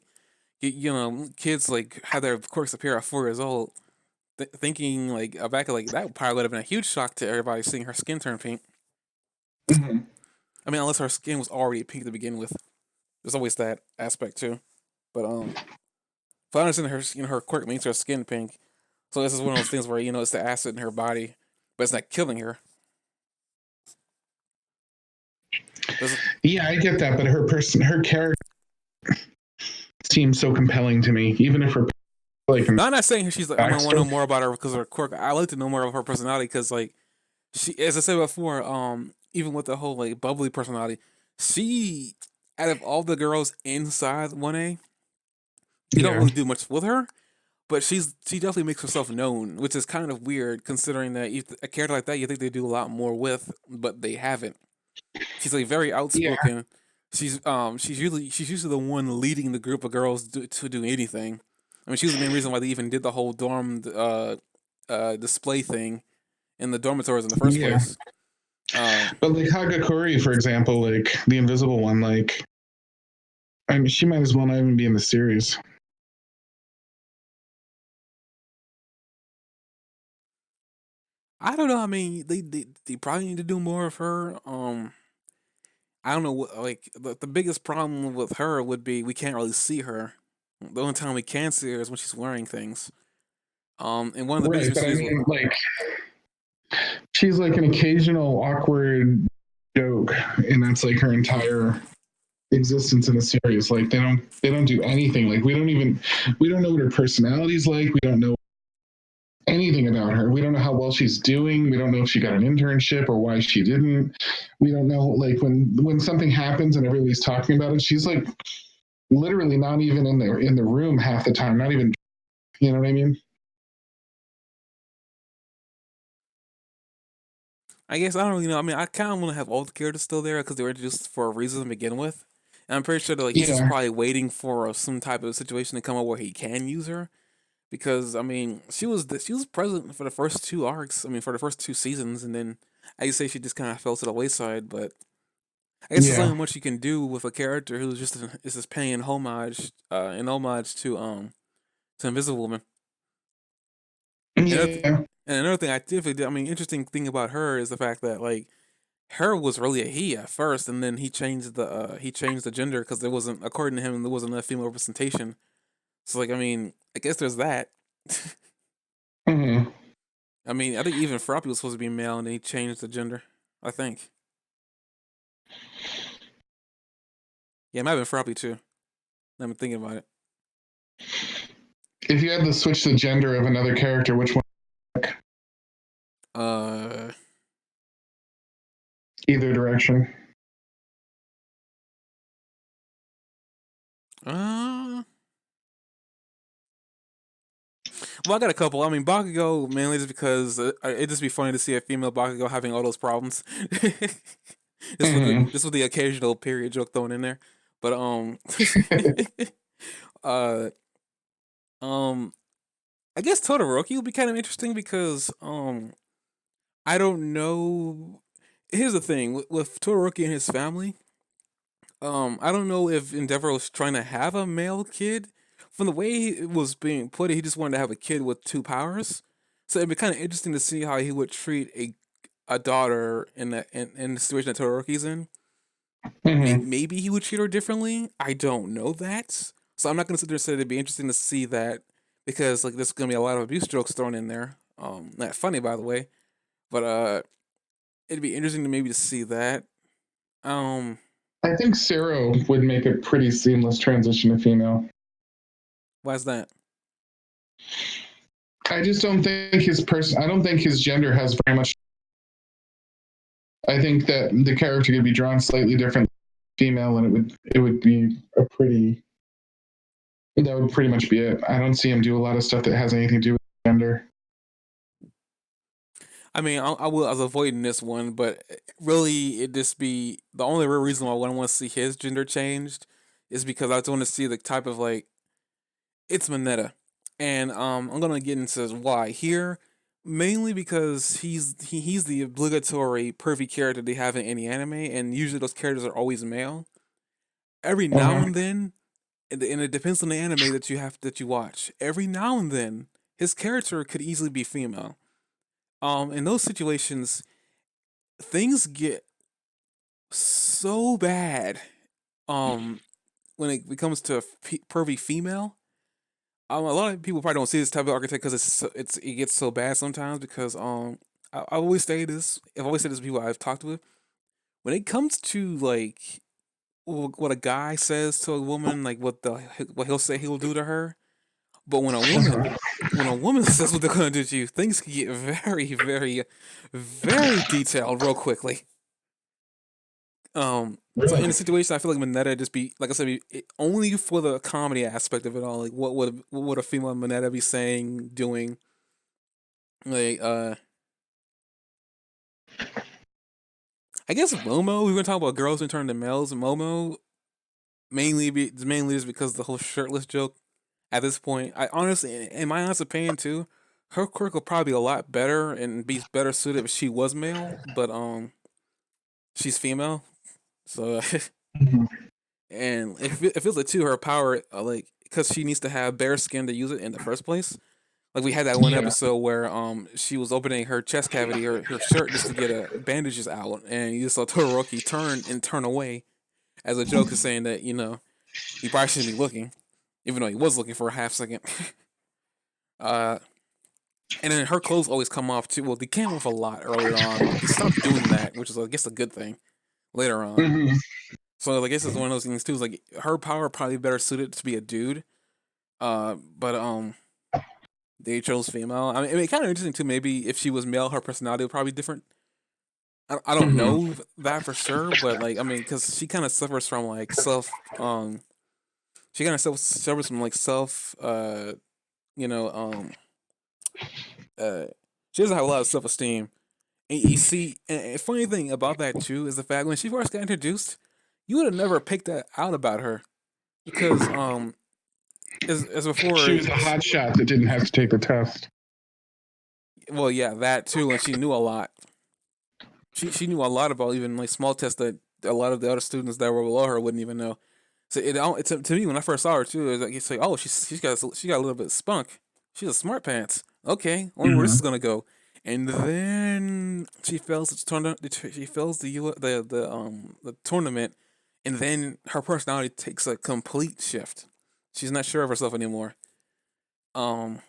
kids like have their quirks appear at 4 years old. Thinking like back like that probably would have been a huge shock to everybody seeing her skin turn pink. Hmm. I mean, unless her skin was already pink to begin with. There's always that aspect too. But if I understand her quirk makes her skin pink. So this is one of those things where it's the acid in her body, but it's not killing her. This, Yeah, I get that, but her character seems so compelling to me, even if her like now I'm not saying she's like I'm gonna want to backstory. know more about her because of her quirk. I like to know more of her personality because like she, as I said before, even with the whole like bubbly personality, she out of all the girls inside 1A, you don't Yeah. really do much with her. But she definitely makes herself known, which is kind of weird considering that a character like that you think they do a lot more with, but they haven't. She's like very Yeah. outspoken. She's usually the one leading the group of girls to do anything. I mean, she was the main reason why they even did the whole dorm display thing in the dormitories in the first Yeah. place. Um, But like Hagakuri, for example, like the invisible one, like I mean, she might as well not even be in the series. I don't know. I mean, they probably need to do more of her. I don't know what like the biggest problem with her would be we can't really see her. The only time we can see her is when she's wearing things. And one of the biggest Right, but I issues with mean, like she's like an occasional awkward joke, and that's like her entire existence in the series. Like they don't do anything. Like we don't know what her personality's like. We don't know anything about her. We don't know how well she's doing. We don't know if she got an internship or why she didn't. We don't know like when something happens and everybody's talking about it, she's like literally not even in the room half the time. Not even, you know what I mean? I guess I don't really know. I mean, I kind of want to have all the characters still there because they were introduced for a reason to begin with. And I'm pretty sure that like he's just Yeah. probably waiting for some type of situation to come up where he can use her. Because I mean, she was present for the first 2 arcs. I mean, for the first 2 seasons, and then I say she just kind of fell to the wayside. But I guess there's Yeah. only much you can do with a character who's just paying homage, in homage to Invisible Woman. Another th- Yeah. and another thing I definitely did, I mean, interesting thing about her is the fact that like her was really a he at first, and then he changed the gender because there wasn't, according to him, there wasn't enough female representation. So like, I mean, I guess there's that. Hmm. I mean, I think even Froppy was supposed to be male, and then he changed the gender. I think. Yeah, it might have been Froppy too. I'm thinking about it. If you had to switch the gender of another character, which one? Uh, Either direction. uh, well, I got a couple. I mean, Bakugo mainly just because it'd just be funny to see a female Bakugo having all those problems. Just with the Hmm. just with the occasional period joke thrown in there, but uh, um, I guess Todoroki would be kind of interesting because I don't know. Here's the thing with Todoroki and his family. I don't know if Endeavor was trying to have a male kid. From the way it was being put, he just wanted to have a kid with 2 powers. So it'd be kind of interesting to see how he would treat a daughter in the situation that Todoroki's in. Hmm. Maybe he would treat her differently. I don't know that. So I'm not gonna sit there and say it'd be interesting to see that because like there's gonna be a lot of abuse jokes thrown in there. Not funny by the way, but it'd be interesting to maybe to see that. Um, I think Sero would make a pretty seamless transition to female. why's that? I just don't think his person. I don't think his gender has very much. I think that the character could be drawn slightly different, female, and it would be a pretty. That would pretty much be it. I don't see him do a lot of stuff that has anything to do with gender. I mean, I was avoiding this one, but really, it just be the only real reason why I want to see his gender changed is because I just want to see the type of like it's Mineta, and I'm gonna get into why here. Mainly because he's the obligatory pervy character they have in any anime, and usually those characters are always male. Every now Uh-huh. and then, and it depends on the anime that you watch. Every now and then, his character could easily be female. In those situations, things get so bad. Um, when it comes to pervy female, a lot of people probably don't see this type of archetype because it gets so bad sometimes because I always say this. I've always said this to people I've talked with. When it comes to like what a guy says to a woman, like what he'll say he'll do to her, but when a woman says what they're gonna do to you, things can get very, very, very detailed real quickly. So in a Really? situation, I feel like Mineta just be like I said, only for the comedy aspect of it all. Like, what would a female Mineta be saying, doing? Like, I guess Momo. We were gonna talk about girls who turn to males. Momo mainly just because the whole shirtless joke. At this point, I honestly, in my honest opinion, too, her quirk would probably be a lot better and be better suited if she was male. But she's female, so Mhm. and it feels like too her power, like because she needs to have bare skin to use it in the first place. Like we had that one Yeah. episode where she was opening her chest cavity, her shirt just to get bandages out, and you saw Todoroki turn away as a joke of saying that he probably shouldn't be looking, even though he was looking for a half second. uh, and then her clothes always come off too. Well, they came off a lot earlier on, but they stopped doing that, which is I guess a good thing later on. Mhm. So I guess it's one of those things too. Is like her power probably better suited to be a dude. But they chose female. I mean, kind of interesting too. Maybe if she was male, her personality would probably be different. I don't Mhm. know that for sure, but like I mean, because she kind of suffers from like she kind of suffers from like you know uh, she doesn't have a lot of self esteem. And you see, and funny thing about that too is the fact when she first got introduced, you would have never picked that out about her because as She before, was a hot shot that didn't have to take the test. well, yeah, that too, and she knew a lot. She knew a lot about even like small tests that a lot of the other students that were below her wouldn't even know. So it's to me when I first saw her too, it's like oh she got a little bit of spunk. She's a smart pants. Okay, I wonder where this Mhm. is gonna go. And then she fails the tournament. She fails the tournament, and then her personality takes a complete shift. She's not sure of herself anymore. Um,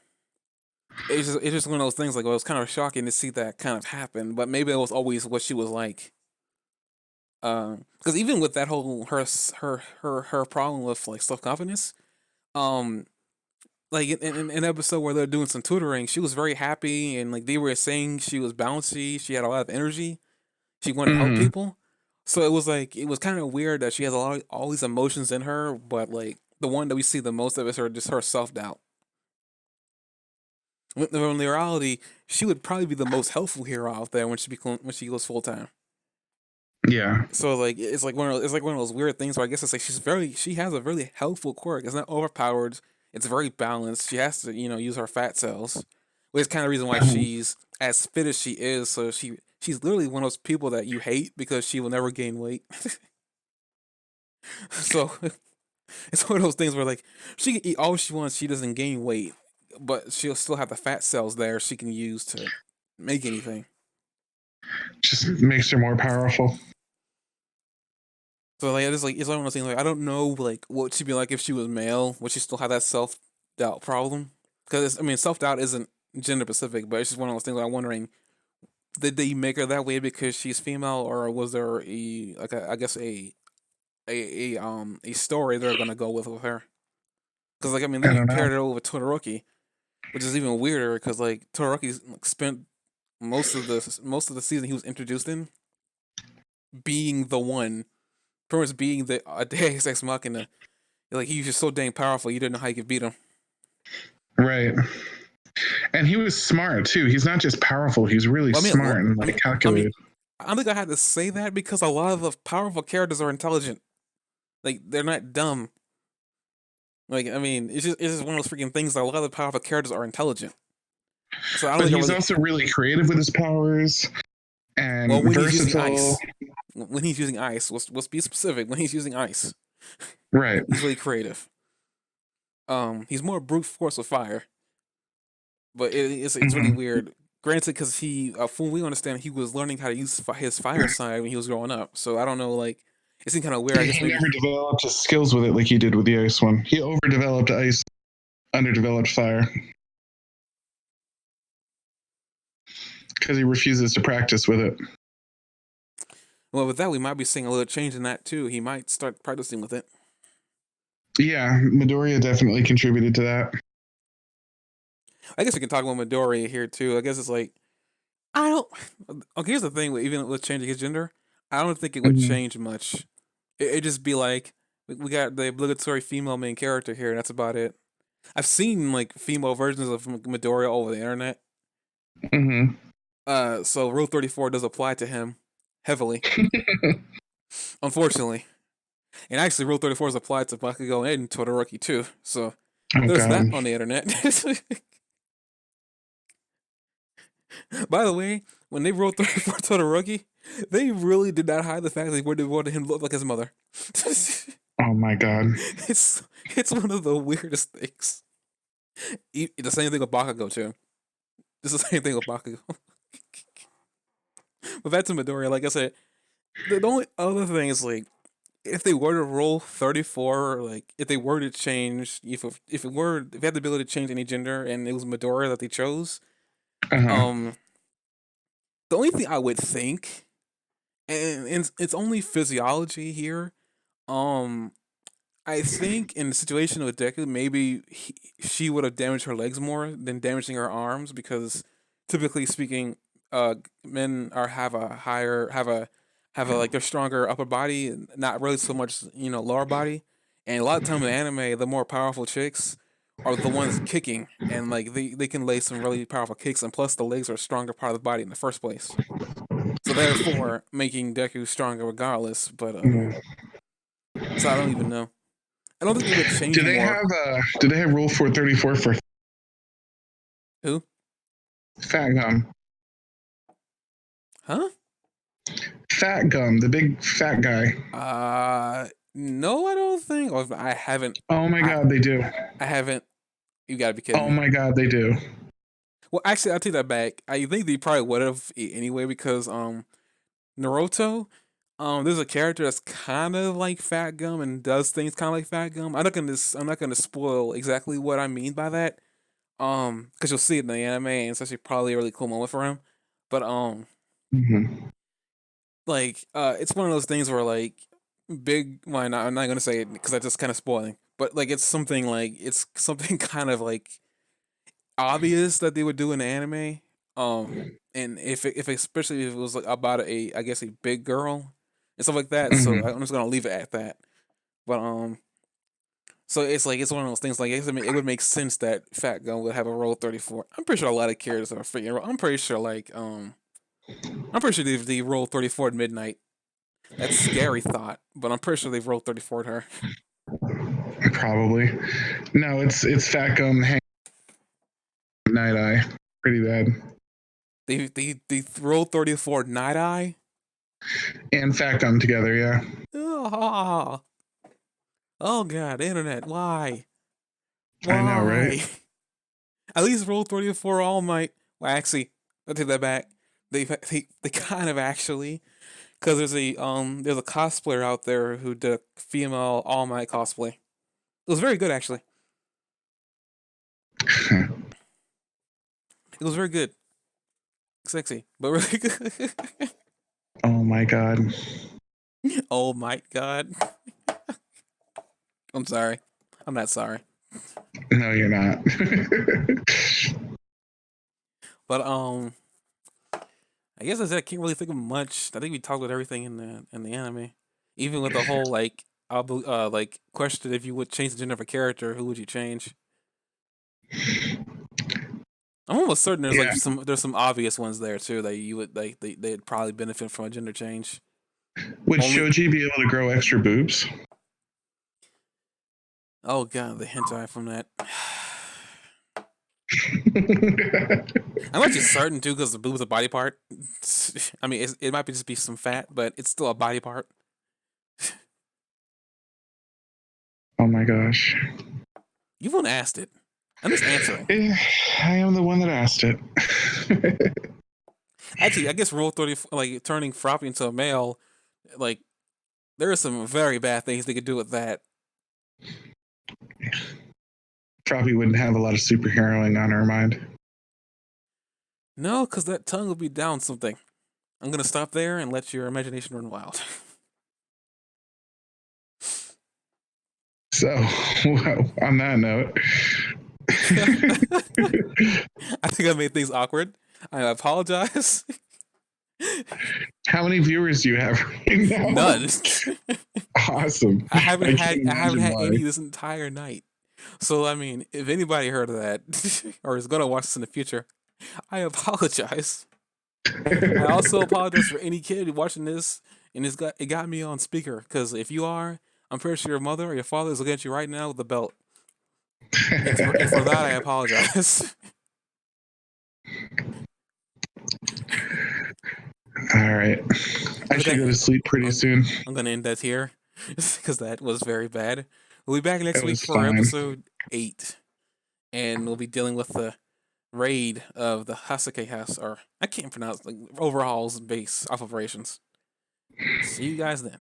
it's just one of those things like it was kind of shocking to see that kind of happen, but maybe it was always what she was like. Because even with that whole her problem with like self confidence, um, like in an episode where they're doing some tutoring, she was very happy and like they were saying she was bouncy, she had a lot of energy, she wanted to help Mhm. people. So it was kind of weird that she has a lot of all these emotions in her, but like the one that we see the most of is her self doubt. When in reality, she would probably be the most helpful hero out there when she goes full time. Yeah. So like it's like one of those weird things where I guess it's like she has a really helpful quirk. It's not overpowered. It's very balanced. She has to use her fat cells, which is kind of the reason why Mhm. she's as fit as she is. So she's literally one of those people that you hate because she will never gain weight. So it's one of those things where like she can eat all she wants. She doesn't gain weight, but she'll still have the fat cells there she can use to make anything. Just makes her more powerful. So it's like one of those things like I don't know like what she'd be like if she was male. Would she still have that self doubt problem? Because I mean self doubt isn't gender specific, but it's just one of those things. Where I'm wondering did they make her that way because she's female, or was there I guess a story they're gonna go with her? Because like I mean I then you don't know. paired it over with Todoroki, which is even weirder because like Todoroki spent most of the season he was introduced in being the one, pretty much being the Deus Ex Machina. Like he was just so dang powerful, you didn't know how you could beat him. Right. And he was smart too. He's not just powerful, he's really Well, I mean, smart and like I mean, calculated. I don't think I had to say that because a lot of the powerful characters are intelligent. Like they're not dumb. Like, I mean, it's just one of those freaking things that a lot of the powerful characters are intelligent. So I don't But think I he's really. also really creative with his powers Well, and when he's using versatile. ice, when he's using ice, let's be specific. When he's using ice, Right. he's really creative. He's more brute force with fire, but it's really Hmm. weird. Granted, because from what we understand, he was learning how to use his fire side when he was growing up. So I don't know, like, it seemed kind of weird. I Yeah, guess he maybe. never developed his skills with it like he did with the ice one. He overdeveloped ice, underdeveloped fire because he refuses to practice with it. Well, with that, we might be seeing a little change in that too. He might start practicing with it. Yeah, Midoriya definitely contributed to that. I guess we can talk about Midori here too. I guess it's like I don't. Okay, here's the thing: even with changing his gender, I don't think it would Hmm. change much. It'd just be like we got the obligatory female main character here, and that's about it. I've seen like female versions of Midoriya all over the internet. Hmm. So Rule 34 does apply to him heavily, unfortunately. And actually, Rule 34 is applied to Bakugo and Todoroki too. So Oh there's God. that on the internet. By the way, when they wrote 34 Todoroki, they really did not hide the fact that they wanted him to look like his mother. Oh my God. It's one of the weirdest things. The same thing with Bakugo too. It's the same thing with Bakugo. But back to Midoriya, like I said, the only other thing is like if they were to roll 34, like if they were to change, if they had the ability to change any gender and it was Midoriya that they chose, Uh-huh. um, the only thing I would think, and it's only physiology here, um, I think in the situation with Deku, maybe she would have damaged her legs more than damaging her arms because, typically speaking, men are have a like they're stronger upper body, not really so much lower body, and a lot of time in anime, the more powerful chicks are the ones kicking, and like they can lay some really powerful kicks, and plus the legs are a stronger part of the body in the first place, so therefore making Deku stronger regardless. But Mhm. so I don't even know. I don't think they would Do change they more. have do they have Rule 434 for Who? Fat Gum? Huh? Fat Gum, the big fat guy. No, I don't think. Or I haven't. Oh my I God, they do. I haven't. You gotta be kidding Oh me. my God, they do. Well, actually, I'll take that back. I think they probably would have anyway because Naruto, there's a character that's kind of like Fat Gum and does things kind of like Fat Gum. I'm not gonna spoil exactly what I mean by that. Because you'll see it in the anime, and it's actually probably a really cool moment for him. But Hmm. like it's one of those things where like big why not I'm not gonna say it because that's just kind of spoiling but like it's something kind of like obvious that they would do in the anime and if especially if it was like about a I guess a big girl and stuff like that, so Hmm. I'm just gonna leave it at that. But so it's like it's one of those things like it would make sense that Fat Gun would have a roll 34. I'm pretty sure a lot of characters are freaking I'm pretty sure I'm pretty sure they roll 34 at midnight. That's scary thought, but I'm pretty sure they've rolled 34 at her. Probably. No, it's Fat Gum, Hang Night Eye. Pretty bad. They rolled 34 Night Eye. And Fat Gum together, yeah. Oh, oh god, internet, why? I know, right? Why? At least roll 34 All Might. Well, actually, I take that back. They kind of actually because there's a cosplayer out there who did a female All Might cosplay. It was very good actually. It was very good, sexy, but really good. Oh my God. Oh my god. I'm sorry. I'm not sorry. No, you're not. But I guess I said I can't really think of much. I think we talked about everything in the anime, even with the whole like question if you would change the gender of a character, who would you change? I'm almost certain Yeah. there's some obvious ones there too that you would like they'd probably benefit from a gender change. Would Only Shoji be able to grow extra boobs? Oh god, the hentai from that. I'm actually certain too, because the boob's a body part. I mean, it might be just be some fat, but it's still a body part. Oh my gosh. You won't asked it. I'm just answering. I am the one that asked it. Actually, I guess Rule 30, like turning Froppy into a male, like there are some very bad things they could do with that. Probably wouldn't have a lot of superheroing on her mind. No, because that tongue will be down something. I'm gonna stop there and let your imagination run wild. So, on that note, I think I made things awkward. I apologize. how many viewers do you have right now? None. Awesome. I I haven't had can't imagine why. any this entire night. So I mean, if anybody heard of that or is gonna watch this in the future, I apologize. I also apologize for any kid watching this and it got me on speaker. Because if you are, I'm pretty sure your mother or your father is looking at you right now with a belt. And for that, I apologize. All right. I should go to sleep pretty I'm, soon. I'm gonna end that here because that was very bad. We'll be back next It week was for fine. episode 8, and we'll be dealing with the raid of the Hasake House, or I can't pronounce, like overhauls and base operations. See you guys then.